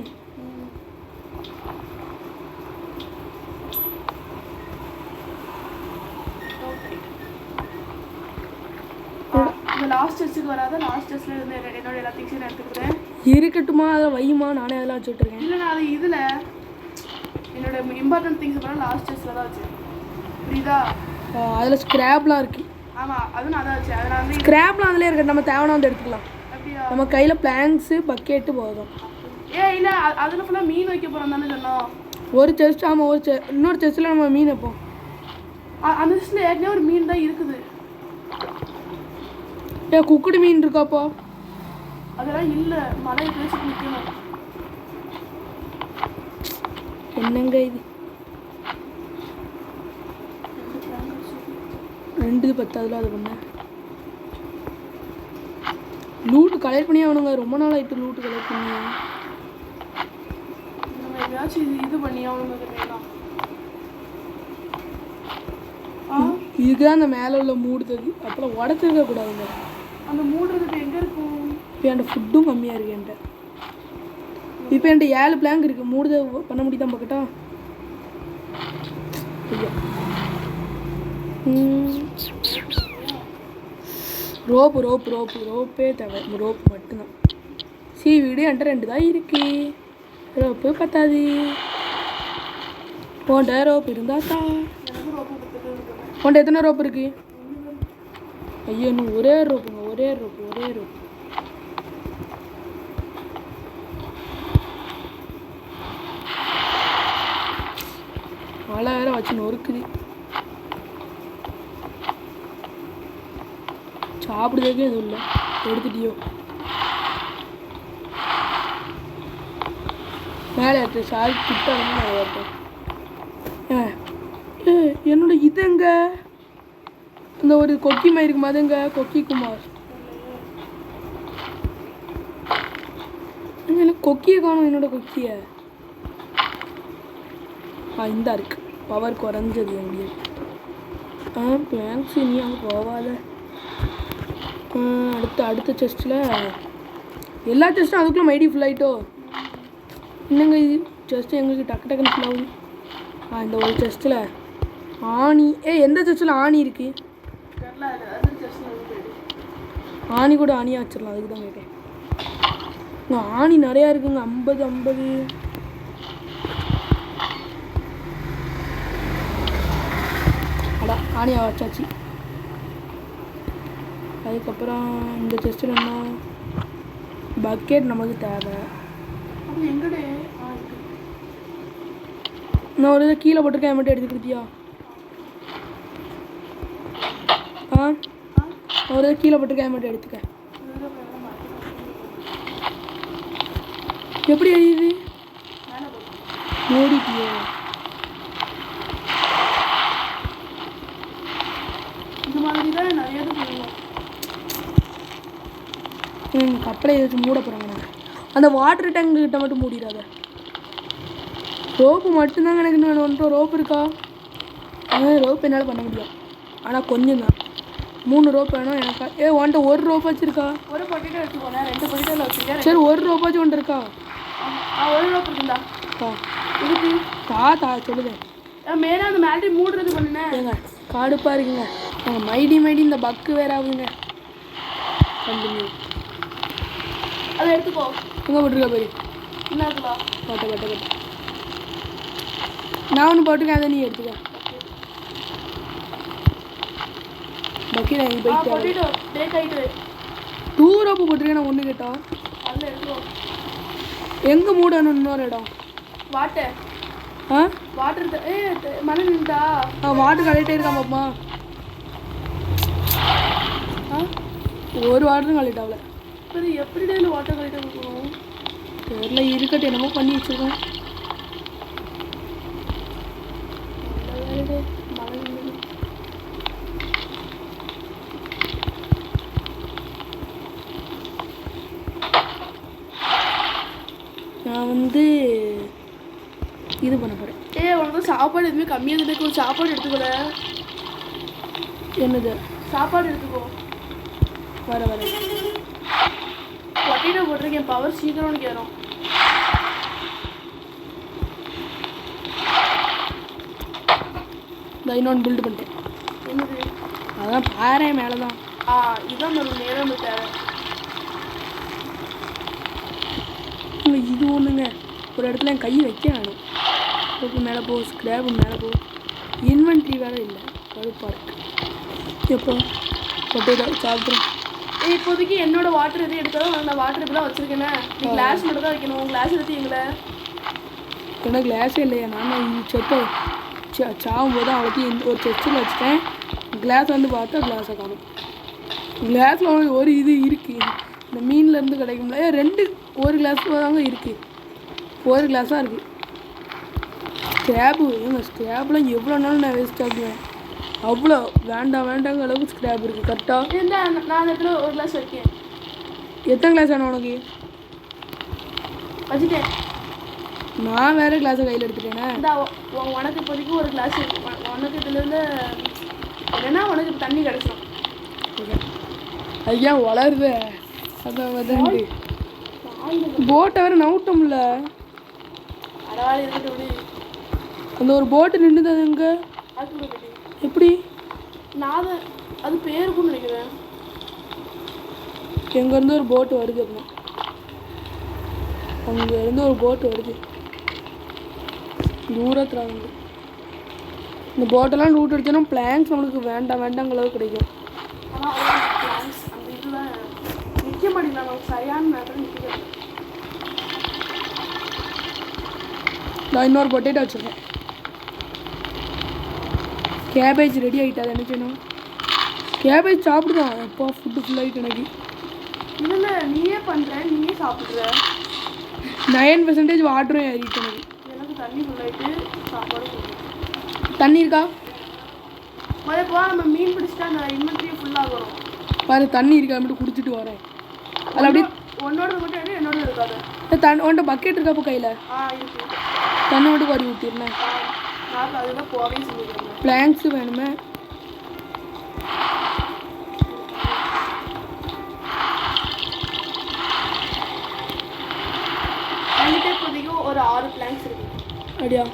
Speaker 1: லாஸ்ட் டெஸ்ட்டுக்கு வராத. லாஸ்ட் டெஸ்ட்டில் இருந்து என்னோட எல்லா திங்ஸையும் நான் எடுத்துக்கிறேன்.
Speaker 2: இருக்கட்டுமா? அதை வையுமா? நானே அதெல்லாம் வச்சு விட்டுருக்கேன்.
Speaker 1: இல்லை நான் அது இதில் என்னோட இம்பார்ட்டன்ட் திங்ஸ் எல்லாம் லாஸ்ட் டெஸ்ட்டில் தான் வச்சேன். புரியுதா?
Speaker 2: அதில் ஸ்க்ராப்லாம் இருக்குது.
Speaker 1: ஆமாம், அதுவும் நான் தான் வச்சேன். அதனால வந்து
Speaker 2: ஸ்க்ராப்லாம் அதிலே இருக்கட்டும். நம்ம தேவையான வந்து எடுத்துக்கலாம்.
Speaker 1: அப்படியா?
Speaker 2: நம்ம கையில் பிளாங்க்ஸு பக்கெட்டு போதும்.
Speaker 1: இல்லை அதில் ஃபுல்லாக மீன் வைக்க போகிறோம் தானே சொன்னோம்.
Speaker 2: ஒரு செஸ்ட். ஆமாம், ஒரு இன்னொரு செஸ்ட்டில் நம்ம மீன் வைப்போம்.
Speaker 1: அந்த செஸ்ட்டில் ஏற்கனவே ஒரு மீன் தான் இருக்குது.
Speaker 2: குக்குடு மீன் இருக்காப்பா?
Speaker 1: அதெல்லாம் இல்லை. மலையை பேசி நிற்கணும்.
Speaker 2: என்னங்க இது? 2 10 அது பண்ண லூட்டு கலெக்ட் பண்ணி ஆகணுங்க. ரொம்ப நாள் ஆகிட்டு லூட்டு கலெக்ட் பண்ணி.
Speaker 1: நம்ம எப்பயாச்சும் இது பண்ணி ஆகணுங்க.
Speaker 2: இதுதான் அந்த மேலே உள்ள மூடுறது. அப்புறம் உடச்சிருக்க கூடாதுங்க.
Speaker 1: அந்த மூடுறதுக்கு எங்கே இருக்கும்?
Speaker 2: இப்போ என்கிட்ட ஃபுட்டும் கம்மியாக இருக்குது. என்கிட்ட இப்போ என்கிட்ட 7 பிளாங்க் இருக்குது. மூடுதை பண்ண முடியுதான் பார்க்கட்டா? ரோப்பே தேவை. ரோப்பு மட்டும்தான். வீடு என்கிட்ட 2 தான் இருக்குது. ரோப்பு பத்தாது. உன்ட ரோப்பு இருந்தா தான். உன்ட எத்தனை ரோப்பு இருக்கு? ஐயோ இன்னும் ஒரே ரோப்புங்க, ஒரே ரோப்பு. மழை வேற வச்சு நொறுக்குது. சாப்பிடுறதுக்கே எதுவும் இல்லை. எடுத்துட்டியோ? மேலே எடுத்து சாரி கிட்ட வந்து நான் வரட்டேன். என்னோட இது எங்க? இந்த ஒரு கொக்கி மாதிரி இருக்குமா? அதுங்க கொக்கி குமார். எனக்கு கொக்கியை காணும். என்னோட கொக்கியை இந்த இருக்கு. பவர் குறைஞ்சது எங்களுக்கு. பிளாங்க்ஸ் நீ அங்கே போவாத. அடுத்த செஸ்ட்டில் எல்லா செஸ்ட்டும் அதுக்குள்ளே மைடி ஃபுல் ஆகிட்டோ. என்னங்க இது செஸ்ட்டு எங்களுக்கு டக்குன்னு ஃபுல் ஆகுது. இந்த ஒரு செஸ்ட்டில் ஆணி. எந்த செஸ்ட்டில் ஆணி இருக்குது? ஆணி கூட ஆணியாக வச்சிடலாம். அதுக்கு தான் கேட்டேன். இங்கே ஆணி நிறையா இருக்குங்க. 50 அடா ஆணியாக வச்சாச்சு. அதுக்கப்புறம் இந்த செஸ்ட்டில் என்ன பக்கெட் நமக்கு தேவை. நான் ஒரு இதை கீழே போட்டிருக்கேன். மட்டும் எடுத்து கொடுத்தியா? ஒரு இதை கீழே போட்டிருக்கேன். மட்டும் எடுத்துக்க. எப்படி எரியுது? மூடிட்டியோ?
Speaker 1: இந்த மாதிரி தான் நிறைய பண்ணுவோம்.
Speaker 2: கப்பலை வச்சு மூட போகிறாங்க. அந்த வாட்டர் டேங்க் கிட்ட மட்டும் மூடிடாத. ரோப்பு மட்டும்தாங்க எனக்கு இன்னும் வேணும். ரோப்பு இருக்கா? ரோப் என்னால் பண்ண முடியும். ஆனால் கொஞ்சம் தான். 3 ரோப் வேணும் எனக்கா. உன்ட்ட ஒரு ரோப் வச்சுருக்கா?
Speaker 1: ஒரு பொட்டேட்டோ எடுத்துக்கோண்ணே. 2 பொட்டேட்டோவில் வச்சுருக்கேன்.
Speaker 2: சரி ஒரு ரோப்பாச்சும் ஒன்று இருக்கா?
Speaker 1: ஒரு ரோப் இருக்குண்டா.
Speaker 2: இதுக்கு தா சொல்லுவேன்.
Speaker 1: மேலே அந்த மேலே மூடுறது பண்ணுனேன்.
Speaker 2: ஏங்க காடுப்பாக இருக்குங்க. மைடி இந்த பக்கு வேற ஆகுதுங்க. கண்டினியூ.
Speaker 1: அதை எடுத்துக்கோ.
Speaker 2: எங்கே போட்டிருக்கா பேர்?
Speaker 1: என்னதுப்பா?
Speaker 2: பட்ட நான் ஒன்று போட்டிருக்கேன். அதை நீ எடுத்துக்க. பக்கி நான் போயிட்டு
Speaker 1: டேக் ஆகிட்டு
Speaker 2: 2 ரோப்பு போட்டிருக்கேன். நான் ஒன்று கேட்டா
Speaker 1: அதில் எடுத்துக்கோ.
Speaker 2: எங்கே மூடணும்? இன்னொரு இடம்
Speaker 1: வாட்டர். வாட்டர் மழை நின்றா?
Speaker 2: வாட்டர் கழிட்டே இருக்கான் பாப்பா. ஒரு வாட்டரும் கழிட்டாவில்.
Speaker 1: சரி எப்படி தான் வாட்டர் கழிட்ட கொடுக்கணும்
Speaker 2: தெரியல. இருக்கட்டும், என்னமோ பண்ணி வச்சுருக்கோம்.
Speaker 1: மழை நின்று
Speaker 2: நான் வந்து இது பண்ண போகிறேன்.
Speaker 1: உனக்கு சாப்பாடு எதுவுமே கம்மியாக இருக்கு. ஒரு சாப்பாடு எடுத்துக்கல.
Speaker 2: என்னது?
Speaker 1: சாப்பாடு எடுத்துக்கோ.
Speaker 2: வர
Speaker 1: பொட்டேட்டோ போட்டிருக்கேன். பவர் சீக்கிரம் உனக்கு ஏறும்.
Speaker 2: இன்னொன்று பில்டு பண்ணிட்டேன்.
Speaker 1: என்னது?
Speaker 2: அதான் பாரு மேலே தான்.
Speaker 1: இதுதான் நம்ம நேரம் தேவை.
Speaker 2: இது ஒன்றுங்க. ஒரு இடத்துல என் கை வைக்க வேணும். ரோப்பு மேலே போ, ஸ்க்ராப்பு மேலே போ. இன்வென்ட்ரி வேறு இல்லை. கடுப்பாக இருக்கு. எப்போ பொட்டேட்டோ சாப்பிட்றோம்.
Speaker 1: இப்போதைக்கு என்னோட வாட்டர் எதுவும் எடுத்தாலும் நான் வாட்டர் இப்படி தான் வச்சுருக்கேனே. நீ கிளாஸ் மட்டும் தான் வைக்கணும். கிளாஸ் எடுத்தீங்களே?
Speaker 2: ஏன்னா கிளாஸே இல்லையா? நான் செப்பை சாகும் போது அவளுக்கு ஒரு செஸ்டில் வச்சுட்டேன். கிளாஸ் வந்து பார்த்தா கிளாஸை காணும். கிளாஸில் ஒரு இது இருக்குது. இந்த மீன்லேருந்து கிடைக்கும்ல. 2 ஒரு கிளாஸ் தாங்க இருக்குது. ஒரு கிளாஸாக இருக்குது. ஸ்க்ராப்பு ஸ்க்ராப்லாம் எவ்வளோ நாளும் நான் வேஸ்ட் ஆகுவேன். அவ்வளோ வேண்டாங்க அளவுக்கு ஸ்க்ராப் இருக்குது. கரெக்டாக
Speaker 1: நான் இடத்துல ஒரு கிளாஸ் வைக்கேன்.
Speaker 2: எத்தனை கிளாஸ் வேணும் உனக்கு?
Speaker 1: வச்சுட்டேன்.
Speaker 2: நான் வேறு கிளாஸை கையில் எடுத்துட்டேனே.
Speaker 1: உனக்கு இப்போதைக்கு ஒரு கிளாஸ். உனக்கு இதுலேருந்து என்னன்னா உனக்கு தண்ணி கிடச்சிடும்.
Speaker 2: ஐயா வளருது. அதான் வந்து போட்டை வேறு நவுட்டோம்ல.
Speaker 1: பரவாயில்ல இருக்கட்டும் விடு.
Speaker 2: அந்த ஒரு போட்டு நின்றுது. எங்கே? எப்படி?
Speaker 1: நான் அது பேருக்குன்னு நினைக்கிறேன்.
Speaker 2: எங்கேருந்து ஒரு போட்டு வருது. அப்படின்னா அங்கேருந்து ஒரு போட்டு வருது தூரத்தில் வந்து. இந்த போட்டெல்லாம் ரூட் எடுத்தோன்னா பிளாங்க்ஸ் நம்மளுக்கு வேண்டாங்கிற அளவுக்கு கிடைக்கும்.
Speaker 1: ஆனால் பிளாங்க்ஸ் அந்த இதுதான் நிற்க மாட்டேங்குது. நமக்கு சரியான நேரத்தில் நிற்கிறது.
Speaker 2: நான் இன்னொரு பொட்டேட்டோ வச்சுருக்கேன். கேபேஜ் ரெடி ஆகிட்டா அது என்ன செய்யணும்? கேபேஜ் சாப்பிடுதான். எப்போ ஃபுட்டு ஃபுல்லாகிட்டு எனக்கு.
Speaker 1: இல்லை நீயே பண்ணுற, நீயே சாப்பிட்ற.
Speaker 2: 9% வாட்டரும் ஏறிட்டு எனக்கு.
Speaker 1: எனக்கு தண்ணி ஃபுல்லாகிட்டு சாப்பாடு கொடுக்கும்.
Speaker 2: தண்ணி இருக்கா?
Speaker 1: மொதல் நம்ம மீன் பிடிச்சிட்டா அந்த இன்வென்ட்ரியே ஃபுல்லாகணும்.
Speaker 2: பாரு தண்ணி இருக்கா மட்டும் குடிச்சிட்டு வரேன். அதில் அப்படியே
Speaker 1: உன்னோட மட்டும் எடு, என்னோட இருக்காது.
Speaker 2: உன்ட்ட பக்கெட் இருக்கா இப்போ கையில்?
Speaker 1: இருக்கு.
Speaker 2: தண்ணி மட்டும் வரி ஊற்றிடுனேன்.
Speaker 1: நான் அதுதான் போவே செஞ்சுக்கிறேன்.
Speaker 2: பிளாங்க்ஸு வேணுமே.
Speaker 1: என்கிட்ட இப்போதைக்கு ஒரு 6 பிளாங்க்ஸ் இருக்கு.
Speaker 2: அப்படியா?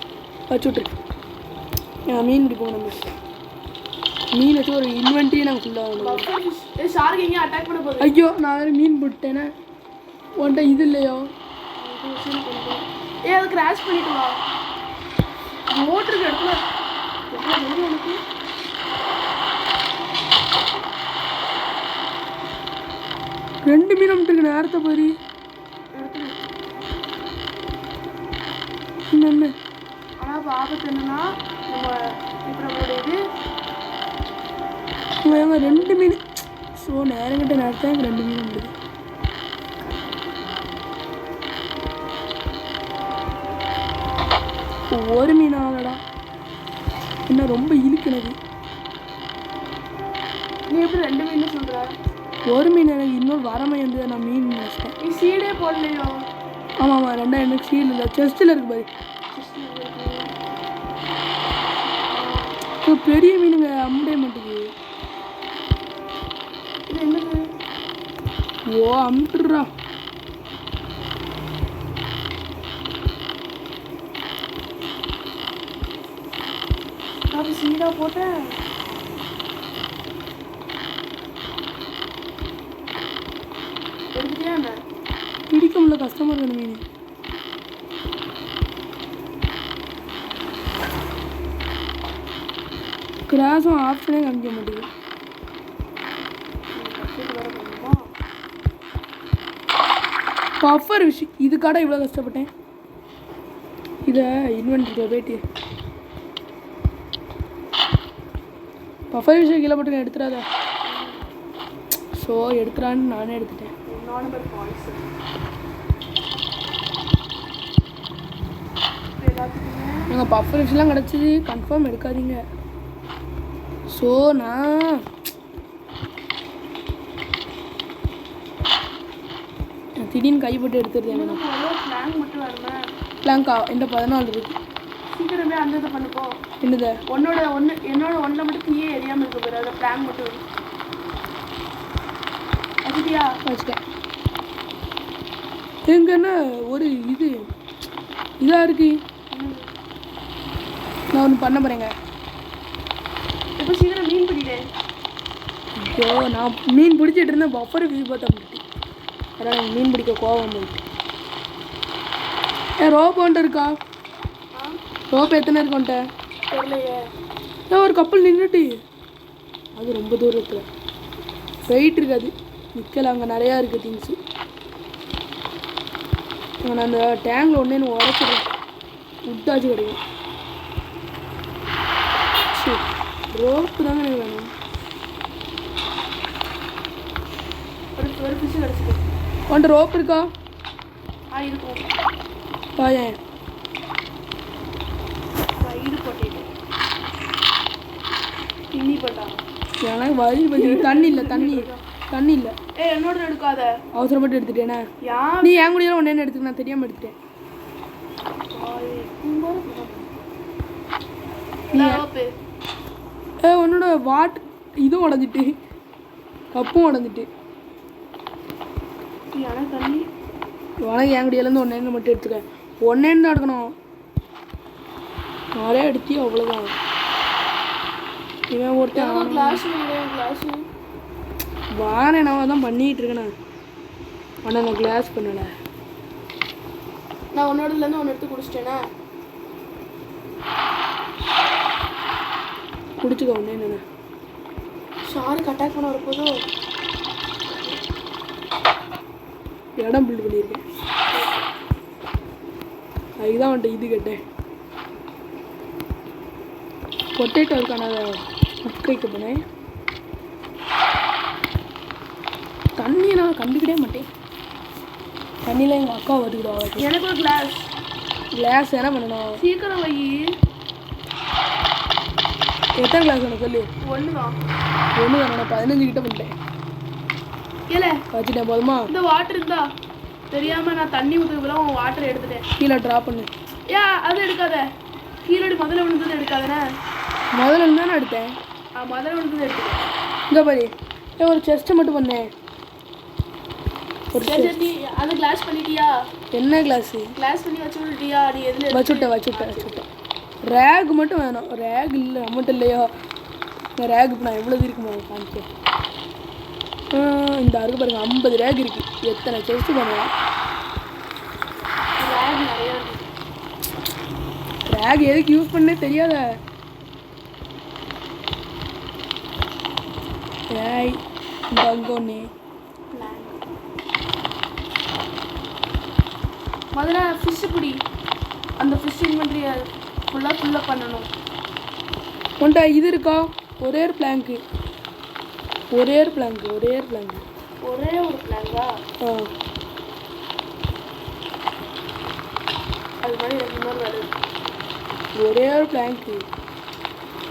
Speaker 2: வச்சு விட்ரு. மீன் பிடிப்போம் நம்ம. மீன் வச்சு ஒரு இன்வென்ட்ரியே நாங்கள் ஃபுல்லாக.
Speaker 1: ஷார்க் எங்கேயும் அட்டாக் பண்ண போகுது.
Speaker 2: ஐயோ நான் வேறு மீன் போட்டேனே. உன்ட்ட இது இல்லையோ?
Speaker 1: அது கிராஷ் பண்ணிட்டு வா. மோட்டருக்கு இடத்துல உனக்கு
Speaker 2: 2 மீன் அமிட்டுருக்கு நேரத்தை பாரு. என்ன
Speaker 1: ஆனால் இப்போ ஆபத்து என்னன்னா நம்ம இப்போ நம்மளோட இது
Speaker 2: 2 மீன். ஸோ நேரங்கிட்ட நேரத்தை எனக்கு 2 மீன் உண்டு. ஒரு மீன் ஆகலடா. என்ன ரொம்ப இழுக்கிறது.
Speaker 1: நீ எப்படி 2 மீன் சொல்கிற?
Speaker 2: ஒரு மீன் எனக்கு இன்னொரு வரமை வந்து நான் மீன் நினச்சிட்டேன்.
Speaker 1: நீ சீடே போடலையோ?
Speaker 2: ஆமாம் ரெண்டாவது எனக்கு சீல் இல்லை. செஸ்ட்டில் இருக்கு பாரு. இப்போ பெரிய மீனுங்க அம்முடைய மாட்டேங்குது.
Speaker 1: இது என்னது?
Speaker 2: ஓ அமுட்டுறா.
Speaker 1: நான் சீடா போட்டேன். எடுத்துட்டியா என்ன?
Speaker 2: பிடிக்க முடியல, கஷ்டமாக இருக்கு மீன். கிராஸும் ஆப்ஷனே காமிக்க மாட்டேங்குது. பஃபர் விஷயம் இதுக்காட இவ்வளோ கஷ்டப்பட்டேன். இதை இன்வென்ட்ரியில் போயிட்டு பஃபர் விஷயம் கீழே போட்டு எடுத்துடாத. ஸோ எடுத்துறான்னு நானே எடுத்துட்டேன். எங்கள் பஃபர் விஷயம்லாம் கிடச்சிது. கன்ஃபார்ம் எடுக்காதீங்க. ஸோ நான் திடீர்னு கைப்பட்டு எடுத்துருந்தேன். பிளாங்கா இந்த 14 இருக்கு.
Speaker 1: சீக்கிரமே அந்த இதை பண்ணுப்போ.
Speaker 2: என்னது?
Speaker 1: என்னோட ஒன்றில் மட்டும் தீயே எரியாமல் இருக்க போகிற. அதில் பிளான் மட்டும் வச்சுட்டியா?
Speaker 2: வச்சுட்டேன். எங்கன்னா ஒரு இதாக இருக்கு. நான் ஒன்று பண்ண போகிறேங்க.
Speaker 1: இப்போ சீக்கிரம் மீன் பிடிட்டேன்.
Speaker 2: ஐயோ நான் மீன் பிடிச்சிட்டு இருந்தேன். பஃபர் ஃபிஷ் பார்த்தா முடிட்டு அதான் எனக்கு மீன் பிடிக்க கோவம் போயிட்டு. ரோப் ஒன்ட்டு இருக்கா? ரோப் எத்தனை இருக்குன்ட்ட
Speaker 1: தெரியலையே.
Speaker 2: ஒரு கப்பல் நின்றுட்டு அது ரொம்ப தூரத்தில் வெயிட் இருக்காது. நிற்கல. அங்கே நிறையா இருக்குது திங்ஸு. நான் அந்த டேங்கில் ஒன்று உடச்சிடுறேன். உட்டாச்சு கிடைக்கும். சரி ரோப்பு தாங்க எனக்கு வேணும்.
Speaker 1: ஒரு ஃபிஷ் கிடச்சிது.
Speaker 2: உன்ட்ட ரோப் இருக்கா?
Speaker 1: இருக்கும்.
Speaker 2: ஏன்
Speaker 1: ஈடு போட்டேன். திண்ணி போட்டான்.
Speaker 2: எனக்கு வழி பற்றி தண்ணி இல்லை.
Speaker 1: என்னோட எடுக்காத.
Speaker 2: அவசரப்பட்டு எடுத்துட்டேனே. நீ என் கூட ஒன்று எடுத்துக்க. நான் தெரியாமல் எடுத்துட்டேன். உன்னோட இதுவும் உடஞ்சிட்டு கப்பும் உடஞ்சிட்டு.
Speaker 1: தண்ணி
Speaker 2: உனக்கு என் கூடியிலேருந்து ஒன்று மட்டும் எடுத்துக்க. ஒன்று தான் எடுக்கணும். நிறைய எடுத்தி அவ்வளோதான். இவன் ஒருத்தன்
Speaker 1: கிளாஸ்
Speaker 2: வானே நான் தான் பண்ணிகிட்டு இருக்கேண்ணா. ஆனால் நான் கிளாஸ் பண்ணலை.
Speaker 1: நான் உன்னோடதுலேருந்து ஒன்று எடுத்து குடிச்சிட்டேனா
Speaker 2: குடிச்சுக்க ஒன்று என்ன
Speaker 1: ஷாருக்கு அட்டாக் பண்ண வரப்போதும்
Speaker 2: இடம் பில்ட் பண்ணியிருக்கேன். அதுதான் வந்துட்டு இது கேட்டேன். பொட்டேட்டோ இருக்கான அதை உட்கைக்க போனேன். தண்ணியை நான் கண்டுக்கிட்டே மாட்டேன். தண்ணியில் எங்கள் அக்கா வருதுடா.
Speaker 1: எனக்கு ஒரு
Speaker 2: கிளாஸ் என்ன பண்ணணும்?
Speaker 1: சீக்கிரம் வை.
Speaker 2: எத்தனை கிளாஸ் வேணும் சொல்லு?
Speaker 1: ஒன்று தான்.
Speaker 2: நான் 15 கிட்ட பண்ணிட்டேன்.
Speaker 1: இல்லை
Speaker 2: வச்சுட்டேன் போதுமா?
Speaker 1: இந்த வாட்டர் இருந்தா தெரியாமல் நான் தண்ணி ஊற்றுக்குள்ள உன் வாட்டர் எடுத்துட்டேன்.
Speaker 2: கீழே ட்ராப் பண்ணு.
Speaker 1: அது எடுக்காத. கீழே முதல்ல விழுந்தது எடுக்காதண்ணே.
Speaker 2: முதல்ல இருந்து தானே எடுத்தேன்.
Speaker 1: முதல்ல விழுந்தது எடுத்துட்டேன்.
Speaker 2: இங்கே பாரு, ஒரு செஸ்ட்டை மட்டும் பண்ணேன்.
Speaker 1: அதை கிளாஸ் பண்ணிட்டியா?
Speaker 2: என்ன கிளாஸு?
Speaker 1: கிளாஸ் பண்ணி வச்சு விட்டுட்டியா? நீ எதில்
Speaker 2: வச்சுட்டேன். ரேக் மட்டும் வேணும். ரேக் இல்லை நம்மகிட்ட இல்லையா? இந்த ரேக் இப்போ நான் எவ்வளோ இருக்குமா காமிச்சேன். இந்த அருக்கு பாருங்க 50 ரேக் இருக்குது. எத்தனை செஸ்ட்டு பண்ணலாம்? ரேக் எதுக்கு யூஸ் பண்ணே தெரியாத. ஏய் பங்கோனே
Speaker 1: முதல்ல ஃபிஷ்ஷு பிடி. அந்த ஃபிஷ் இன்வென்ட்ரியை ஃபுல்லாக பண்ணணும்.
Speaker 2: உன்ட்ட இது இருக்கா? ஒரே ஒரு பிளாங்கு.
Speaker 1: ஒரே ஒரு பிளாங்கா? அது மாதிரி எனக்கு இன்னொரு வருது.
Speaker 2: ஒரே ஒரு பிளாங்கு.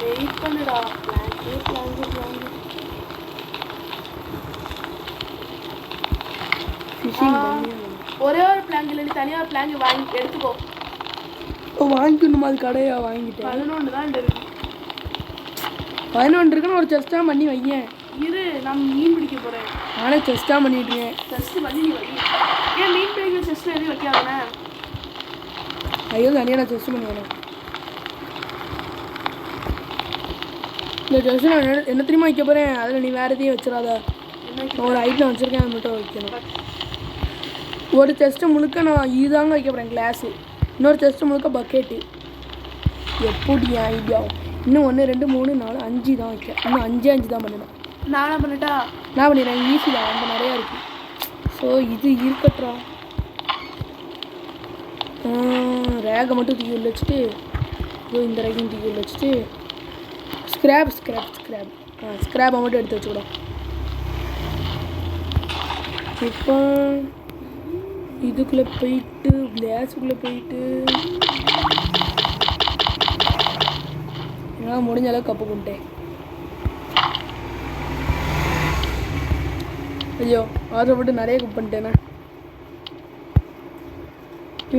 Speaker 1: வெயிட் பண்ணுடா. பிளாங்கு ஒரே ஒரு பிளாங்க் இல்லை, நீ தனியாக பிளாங்க் வாங்கி எடுத்துக்கோ.
Speaker 2: வாங்கிக்கணுமா? அது கடையா? வாங்கிட்டேன்.
Speaker 1: 11 தான் இருக்கு.
Speaker 2: 11 இருக்குன்னு ஒரு செஸ்ட்டாக பண்ணி வையேன்.
Speaker 1: இரு, நான் மீன் பிடிக்க போகிறேன்.
Speaker 2: நானே செஸ்ட்டாக பண்ணிட்டுருக்கேன்.
Speaker 1: செஸ்ட்டு பண்ணி நீ வை. ஏன் மீன் பிடிக்கிற செஸ்ட்டு எதுவும் வைக்காதானே?
Speaker 2: ஐயோ தனியாக நான் செஸ்ட்டு பண்ணுவேன். இந்த செஸ்ட்டு நான் என்ன தெரியுமா வைக்க போகிறேன்? அதில் நீ வேறு எதையும் வச்சிடாத. ஒரு ஐட்டில் வச்சுருக்கேன், அது மட்டும் வைக்கணும். ஒரு செஸ்ட்டு முழுக்க நான் இதுதாங்க வைக்க போகிறேன், கிளாஸு. இன்னொரு செஸ்ட்டு முழுக்க பக்கெட்டு. எப்படி ஐடியா? இன்னும் 1 2 3 4 5 தான் வைக்க. இன்னும் 5 தான் பண்ணணும்.
Speaker 1: நானா பண்ணிட்டா?
Speaker 2: நான் பண்ணிடுறேன். ஈஸி தான், அந்த நிறையா இருக்குது. ஸோ இது இருக்கட்டும். ரேகை மட்டும் தூக்கி உள்ள வச்சுட்டு, இந்த ரேகையும் தூக்கி உள்ள வச்சுட்டு, ஸ்க்ராப்பை மட்டும் எடுத்து வச்சுக்கூடும். இப்போ இதுக்குள்ளே போயிட்டு கிளாஸுக்குள்ளே போயிட்டு என்னால் முடிஞ்ச அளவுக்கு கப்பு கொண்டேன். ஐயோ ஆசைப்பட்டு நிறைய கப் பண்ணிட்டேண்ணே.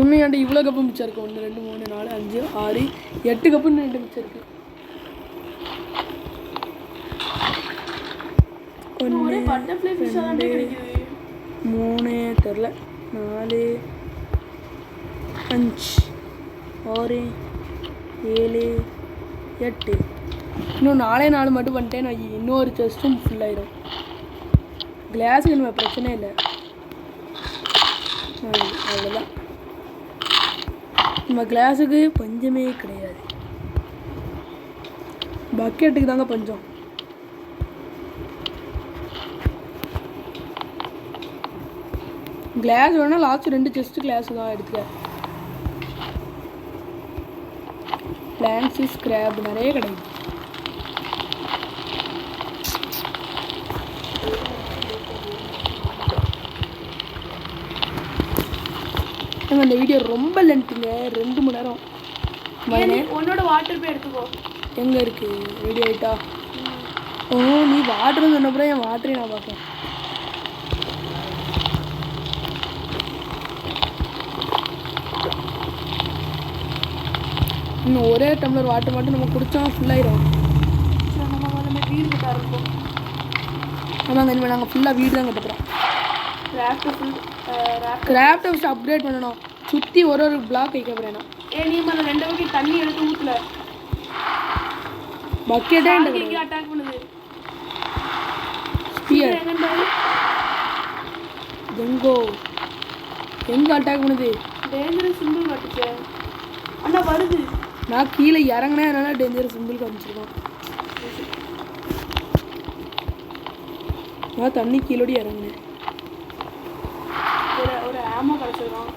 Speaker 2: உண்மையாண்டி இவ்வளோ கப்பு மிச்சம் இருக்கு. 1 2 3 4 5 6 8 கப்புன்னு 2 மிச்சம் இருக்கு.
Speaker 1: ஒரே பட்டர்ஃப்ளை ஃபிஷ் தான் கிடைக்குது.
Speaker 2: 3 தெரில 4 5 6 7 8 இன்னும் 4 மட்டும் பண்ணிட்டேன். நான் இன்னொரு செஸ்ட்டும் ஃபுல்லாயிடும். கிளாஸுக்கு நம்ம பிரச்சனை இல்லை. அவ்வளோதான், நம்ம கிளாஸுக்கு பஞ்சமே கிடையாது. பக்கெட்டுக்கு தாங்க பஞ்சம். கிளாஸ் வேணா லாஸ்ட் 2 செஸ்ட் கிளாஸ் தான் எடுத்துக்க. பிளாங்க்ஸு ஸ்க்ராப் நிறைய கிடைக்கும். அந்த வீடியோ ரொம்ப லென்த்துங்க, 2 மணி நேரம்.
Speaker 1: உன்னோட வாட்டர் போய் எடுத்துக்கோ.
Speaker 2: எங்கே இருக்கு? ரெடி ஆகிட்டா? ஓ நீ வாட்டர்னு சொன்னப்பறம் என் வாட்டரையும் நான் பார்ப்பேன். இன்னும் ஒரே டம்ளர் வாட்டர் மட்டும் நம்ம குடித்தா ஃபுல்லாயிடும்.
Speaker 1: நம்ம முதல்ல வீடு கட்ட ஆரம்பிப்போம்.
Speaker 2: ஆமாங்க, இனிமேல் நாங்கள் ஃபுல்லாக வீடு தான் கட்டுறோம். கிராஃப்ட் ஹவுஸ் அப்கிரேட் பண்ணணும். சுற்றி ஒரு பிளாக் வைக்க போகிறேன் நான்.
Speaker 1: நீ மேலே 2 வகை தண்ணி எடுத்து ஊற்றல.
Speaker 2: பக்கெட்டே
Speaker 1: எங்கே அட்டாக் பண்ணுது?
Speaker 2: ஸ்பியர் எங்கோ எங்கே அட்டாக் பண்ணுது?
Speaker 1: Dangerous simple காட்டுச்சு. அண்ணா வருது.
Speaker 2: நான் கீழே இறங்கினேன், அதனால டேஞ்சரஸ் சிம்பிள் காமிச்சிருக்கோம். நான் தண்ணி கீழோடி இறங்கினேன்.
Speaker 1: ஒரு ஆமோ கிடச்சிடும்.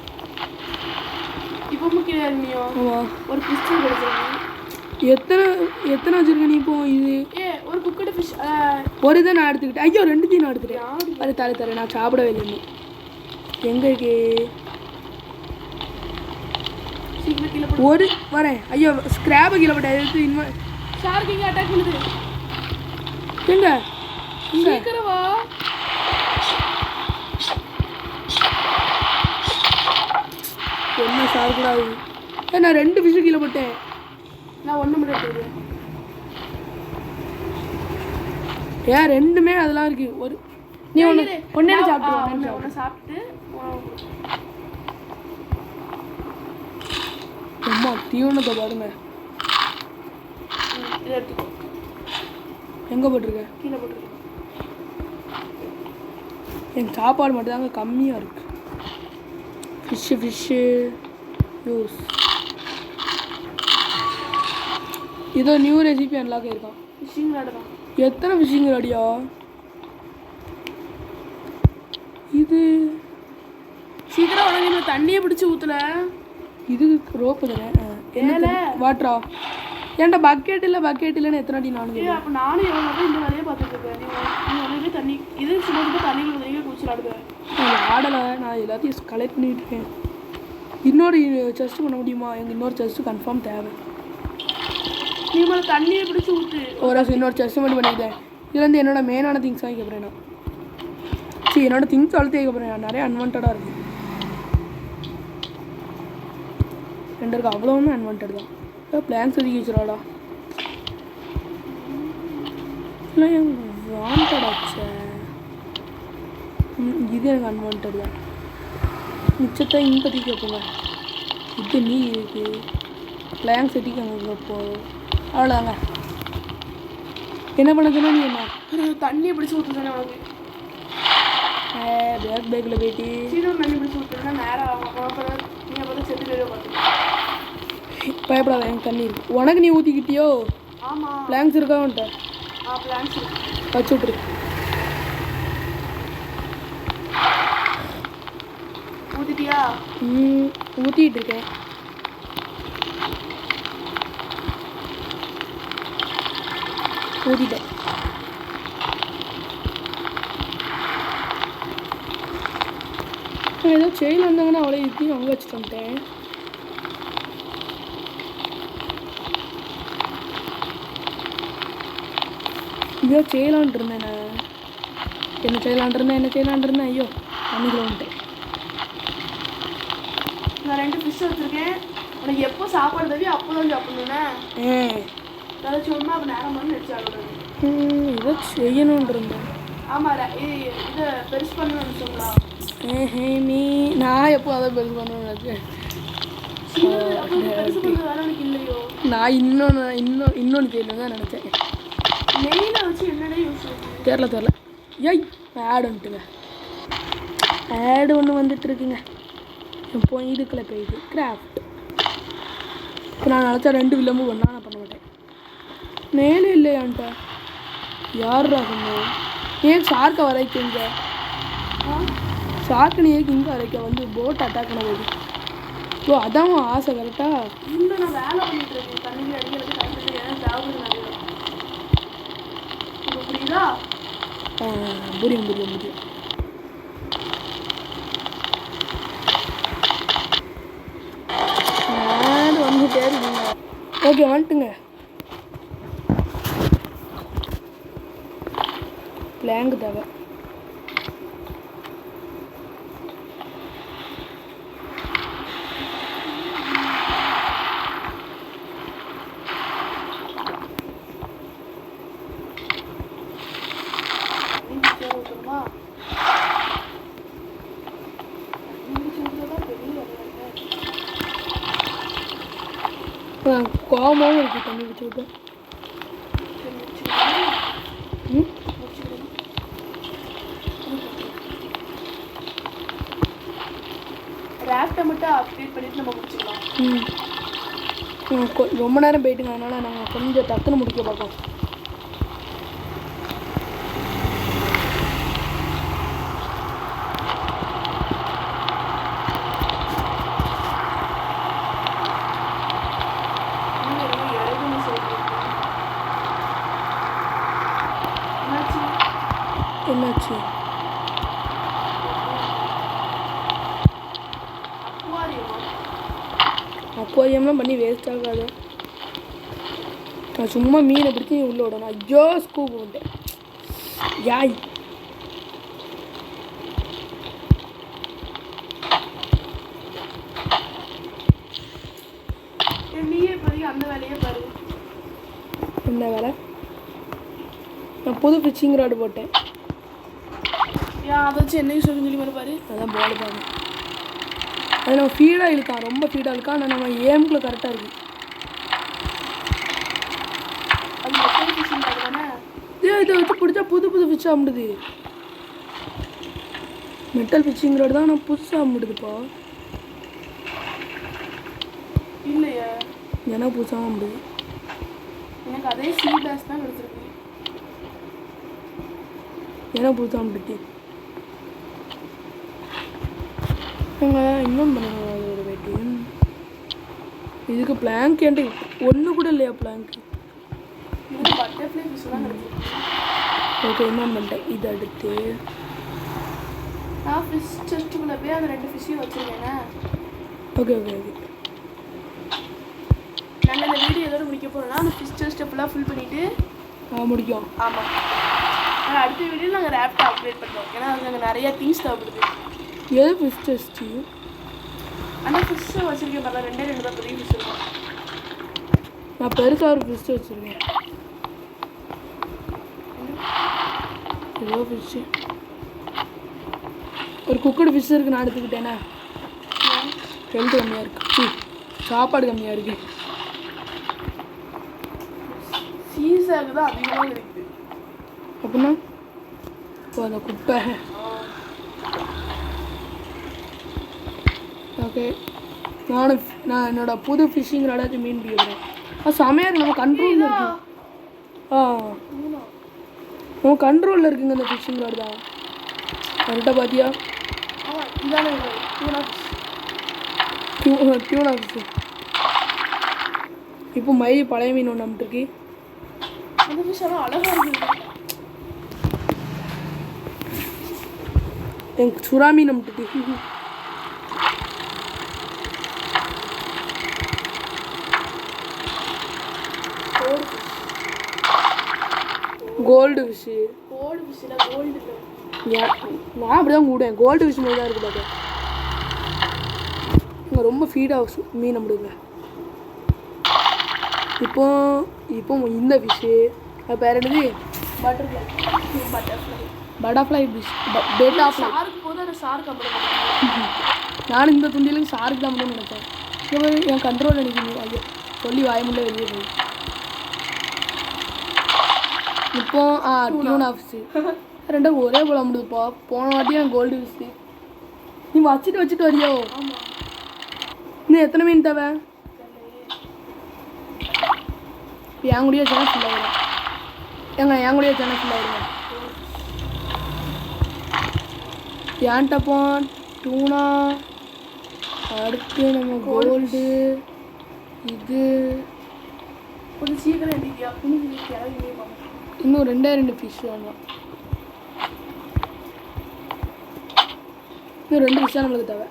Speaker 1: இப்போ கீழே இறங்கியோ?
Speaker 2: ஆமாம்.
Speaker 1: ஒரு கிறிஸ்டின் கிடச்சிருக்கேன்.
Speaker 2: எத்தனை வச்சிருக்க நீ இப்போ? இது
Speaker 1: ஒரு குக்கடு ஃபிஷ்.
Speaker 2: ஒரு இதை நான் எடுத்துக்கிட்டேன். ஐயோ 2 நான் எடுத்துட்டேன். அது தர நான் சாப்பிடவே இல்லை. எங்கே இருக்கு?
Speaker 1: சீக்கிரம் கீழே
Speaker 2: ஒரு வரேன். ஐயோ ஸ்கிராப்பை கீழே போட்டேன். எடுத்து
Speaker 1: ஷார்க் இங்கே அட்டாக் பண்ணுது.
Speaker 2: எங்க
Speaker 1: சீக்கிரம் வா.
Speaker 2: என்ன ஷார்க் கூடாது? நான் 2 ஃபிஷ்ஷு கீழே போட்டேன்.
Speaker 1: நான் 1 மட்டும் எடுத்துக்கிறேன்.
Speaker 2: ஏன் 2மே அதெல்லாம் இருக்கு. ஒரு நீ ஒன்னே சாப்பிட்டு
Speaker 1: ஒன்று சாப்பிட்டு
Speaker 2: அம்மா தீவனத்தை பாருங்க.
Speaker 1: இதை எடுத்துக்கோ.
Speaker 2: எங்கே போட்டிருக்க?
Speaker 1: கீழே போட்டிருக்கேன்.
Speaker 2: என் சாப்பாடு மட்டும்தாங்க கம்மியாக இருக்கு. Fish use. இதோ நியூ ரெசிபி அன்லாக் ஆயிருக்கான்.
Speaker 1: ஃபிஷிங் ராடு தான்.
Speaker 2: எத்தனை ஃபிஷிங் ராடியா இது?
Speaker 1: சீக்கிரம் உடனே தண்ணியை பிடிச்சி ஊற்றல.
Speaker 2: இது ரோப்பு தானே? என்ன வாட்டரா? ஏன்டா பக்கெட் இல்லைன்னு எத்தனை அடி நானும்?
Speaker 1: அப்போ நானும் எவ்வளோ இந்த வேலையை பார்த்துட்டு இருக்கேன். நீ உடனே தண்ணி இது சும்மா தண்ணியில் உதவி குடிச்சிடாடுவேன்.
Speaker 2: நான் ஆடலை. நான் எல்லாத்தையும் கலெக்ட் பண்ணிட்டு இருக்கேன். இன்னொரு செஸ்ட் பண்ண முடியுமா? எங்கள் இன்னொரு செஸ்ட்டு கன்ஃபார்ம் தேவை.
Speaker 1: நீ மேலே தண்ணியை பிடிச்சி ஊற்று.
Speaker 2: ஒரு இன்னொரு செஸ்ட் மட்டும் பண்ணிக்கிட்டேன். இதுலேருந்து என்னோட மெயினான திங்ஸ் வாங்கி போகிறேன். நான் என்னோட திங்ஸ் வளர்த்து வைக்க போகிறேன். நிறைய அன்வான்டாக இருக்குது. 2 இருக்கு. அவ்வளோவுமே அன்வான்ட் தான். பிளான்ஸ் ஒதுக்கி வச்சுருவாடா. இல்லை என் வாண்டடாச்சே. இது எனக்கு அன்வான்ட் தான். மிச்சத்தை இங்கே தூக்கி வைப்போங்க. இது நீ இருக்கு. பிளான்ஸ் ஒதுக்கி அங்கே வைப்போம். அவ்வளோதாங்க. என்ன பண்ணதுன்னா நீ என்ன
Speaker 1: தண்ணியை பிடிச்சி ஊற்றுதானே உனக்கு?
Speaker 2: பேக்கில் போயிட்டு
Speaker 1: சீக்கிரம் தண்ணி பிடிச்சி ஊற்றுனா நேரம் ஆகும். நீ அப்புறம் செத்து பேரோ பார்த்து
Speaker 2: பயப்படாத. எனக்கு தண்ணி இருக்கு. உனக்கு நீ ஊற்றிக்கிட்டியோ?
Speaker 1: ஆமாம்.
Speaker 2: பிளாங்க்ஸ் இருக்கா உன்ட்ட?
Speaker 1: பிளான்ஸ்
Speaker 2: வச்சு விட்ரு.
Speaker 1: ஊற்றிட்டியா?
Speaker 2: ஊற்றிக்கிட்டு இருக்கேன். ஊற்றிட்டேன். ஏதோ செயின் வந்தாங்கன்னா அவ்வளோ இப்படியும் அங்கே வச்சுட்டு வந்துட்டேன். ஐயோ செய்யலான் இருந்தேன். நான் என்ன செய்யலான் இருந்தேன். ஐயோ தண்ணிக்குள்ள வந்துட்டேன்.
Speaker 1: நான் 2 ஃபிஷ் வச்சுருக்கேன். உனக்கு எப்போ சாப்பாடு தவி அப்போ தான் சாப்பிடணுண்ணே. அதை சும்மா அப்போ நேரம் பண்ணி நடிச்சு ஆகக்கூடாது.
Speaker 2: ஏதோ செய்யணும்னு இருந்தேன்.
Speaker 1: ஆமாம். இதை பெருசு பண்ணணும்னு சொல்லலாம்.
Speaker 2: நீ நான் எப்போ அதை பெருசு பண்ணணும்னு நினச்சேன்.
Speaker 1: பெருசு பண்ண வேலை எனக்கு இல்லையோ?
Speaker 2: நான் இன்னொன்று செய்யணும் தான் நினச்சேன்.
Speaker 1: நெய்யில் வச்சு என்னடே யூஸ்
Speaker 2: தெரில. ஏய் ஆடு வந்துட்டுங்க. ஆடு ஒன்று வந்துட்டு இருக்குங்க. இப்போ இதுக்குள்ள போயிது கிராஃப்ட். இப்போ நான் நினச்சா 2 வில்லமும் ஒன்றா நான் பண்ண மாட்டேன். மேலே இல்லையான்ட்டா யார்ரா சொன்னோம்? ஏன் ஷார்க்கை வரைக்குங்க? ஷார்க்கு நீ ஏன் இங்கே வரைக்க வந்து போட் அட்டாக் பண்ண போகுது? ஓ அதான் ஆசை கரெக்டா?
Speaker 1: இல்லை நான் வேலை பண்ணிட்டு இருக்கேன். தண்ணியில் அடிக்கிறது கரெக்டாக ஏன்னா தேவைப்படுது நிறைய. இப்போ புரியுதா?
Speaker 2: புரியும். வந்துட்டே இருக்குங்க. ஓகே வந்துட்டுங்க. பிளாங்க் தேவை. கோபமாகவும் இருக்குது தண்ணி வச்சு விட்டு.
Speaker 1: ஆப்டை மட்டும் அப்டேட் பண்ணிட்டு நம்ம முடிச்சுக்கலாம்.
Speaker 2: ரொம்ப நேரம் போயிட்டுங்க, அதனால் நாங்கள் கொஞ்சம் டக்குன்னு முடிக்க பார்ப்போம். என்னாச்சு? அக்வாரியம்லாம் பண்ணி வேஸ்ட் ஆகாது. நான் சும்மா மீனை பிடிச்சி உள்ளே விடணும். ஐயோ ஸ்கூப் போட்டேன். யாய்
Speaker 1: நீயே போய் அந்த வேலையே பாரு.
Speaker 2: என்ன வேலை? நான் புது ஃபிஷிங் ராடு போட்டேன்.
Speaker 1: அதை வச்சு என்ன யூஸ் ஆகுன்னு சொல்லி பாரு.
Speaker 2: அதான் போர்டு பாருங்க. அது நம்ம ஃபீடாக இழுக்கான், ரொம்ப ஃபீடாக இருக்கான். ஆனால் நம்ம ஏம்குள்ளே கரெக்டாக இருக்குது. இதை வச்சு பிடிச்சா புது புது ஃபிஷ் ஆகிடுது. மெட்டல் ஃபிஷிங் ராடு தான் நான் புதுசாக ஆகிடுதுப்பா.
Speaker 1: இல்லையா?
Speaker 2: ஏன்னா புதுசாக ஆகிடுது.
Speaker 1: எனக்கு அதே சீ பேஸ் தான் கிடச்சிருக்கு.
Speaker 2: ஏன்னா புதுசாக ஆகிடுது. இன்னொன்று பண்ணுங்க ஒரு வெயிட்டு. இதுக்கு பிளாங்க் என்கிட்ட ஒன்று கூட இல்லையா? பிளாங்க்
Speaker 1: பட்டர்ஃப்ளை ஃபிஷ் தான் கிடச்சிருக்கு.
Speaker 2: ஓகே, இன்னொன்று பண்ணிட்டேன். இதை அடுத்து
Speaker 1: நான் ஃபிஷ் செஸ்ட்டுக்குள்ளே போய் அந்த 2 ஃபிஷ்ஷையும் வச்சுருக்கேன்.
Speaker 2: Okay okay okay.
Speaker 1: நாங்கள் இந்த வீடியோ எதோட முடிக்க போகிறோம்னா அந்த ஃபிஷ் செஸ்ட்டை ஃபுல்லாக ஃபில் பண்ணிவிட்டு
Speaker 2: முடிக்கும்.
Speaker 1: ஆமாம், ஆனால் அடுத்த வீடியோ நாங்கள் ரேப்டை அப்டேட் பண்ணுறோம். ஏன்னா அங்கே நிறையா திங்ஸ் தேவைப்படுது.
Speaker 2: எது ஃபிஷ் டெஸ்ட்டு?
Speaker 1: அந்த ஃபிஷ்ஷை வச்சுருக்கேன் பாருங்க. 2 தான் பெரிய ஃபிஷ் இருக்கும்.
Speaker 2: நான் பெருசாக ஒரு ஃபிஷ் வச்சுருக்கேன். ஏதோ ஃபிஷ்ஷு ஒரு குக்கடு ஃபிஷ் இருக்குது. நான் எடுத்துக்கிட்டேனே. ஹெல்த் கம்மியாக இருக்குது, சாப்பாடு கம்மியாக இருக்குது.
Speaker 1: சீஸாக தான் அதிகமாக இருக்குது.
Speaker 2: அப்படின்னா இப்போ அந்த குப்பை. ஓகே, நான் என்னோடய புது ஃபிஷ்ஷிங் ராடாச்சும் மீன் பிடிக்கிறேன். செமையாக இருக்குது. நம்ம கண்ட்ரோலில் இருக்கு. நம்ம கண்ட்ரோலில் இருக்குங்க இந்த ஃபிஷ்ஷிங் ராடு தான். கரெக்டாக பார்த்தியா? Tuna fish. இப்போ மயிலி பழைய மீன் ஒன்று நம்பிட்டுருக்கு.
Speaker 1: அந்த ஃபிஷ் எல்லாம் அழகாக இருக்குது.
Speaker 2: எனக்கு சுறா மீன் நம்பிட்டுருக்கு. Gold fish.
Speaker 1: கோல்டு ஃபிஷ்ஷில் கோல்டு
Speaker 2: நான் அப்படி தான் கூடுவேன். கோல்டு ஃபிஷ் மாதிரி தான் இருக்குது. பார்க்க இங்கே ரொம்ப ஃபீடாக மீன் நம்பிடுங்க. இப்போ இந்த ஃபிஷ்ஷு அது பேர் என்னது? Butterfly fish.
Speaker 1: சாருக்கு போது அந்த சாருக்கு அப்படி
Speaker 2: நான் இந்த துண்டியிலும் சாருக்கு தான் மட்டும் நினைச்சேன். இப்போ என் கண்ட்ரோல் நினைக்கணும். ஐயோ சொல்லி வாயமுள்ள வெளியே போய் இப்போ டியூனா ஃபிஷ்ஷு ரெண்டும் ஒரே போல முடியுதுப்பா. போன வாட்டியும் கோல்டு ஃபிஷ்ஷு. நீ வச்சுட்டு வரிയോ? இன்னும் எத்தனை மீன் தேவை? என் கூடயே சேனல் ஃபுல்லாக வரும். என் கூடயே சேனல் ஃபுல்லாக வருங்க. ஏன்ட்டப்போ டூனா, அடுத்து நம்ம கோல்டு, இது
Speaker 1: கொஞ்சம் சீக்கிரம் எழுதியா?
Speaker 2: இன்னும் 2 ஃபிஷ் வேணும். இன்னும் 2 ஃபிஷ் தான் நம்மளுக்கு தேவை.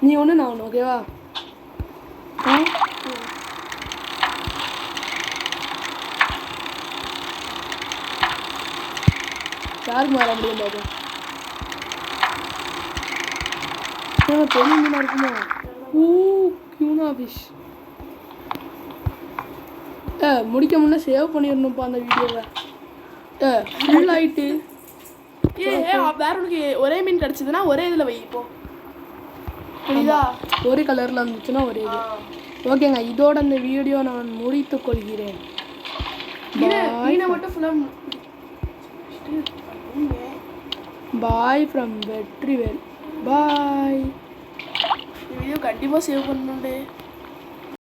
Speaker 2: நீ ஒன்று நான் ஒன்று. ஓகேவா? யாருக்கு மேலே முடியும் பார்ப்போம். பெரிய மீனாக இருக்குமா? Tuna fish. முடிக்க முன்னே சேவ் பண்ணிடணும்ப்பா அந்த வீடியோவை. ஃபுல் ஆகிட்டு
Speaker 1: வேற உனக்கு ஒரே மீன் கிடச்சிதுன்னா ஒரே இதில் வை. இப்போ புரியுதா?
Speaker 2: ஒரே கலரில் இருந்துச்சுன்னா ஒரே இது. ஓகேங்க, இதோட இந்த வீடியோ நான் முடித்து கொள்கிறேன்.
Speaker 1: மீனை மட்டும் ஃபுல்லாக
Speaker 2: பாய் ஃப்ரம் வெற்றிவேல். பாய்.
Speaker 1: கண்டிப்பாக சேவ் பண்ணணுண்டே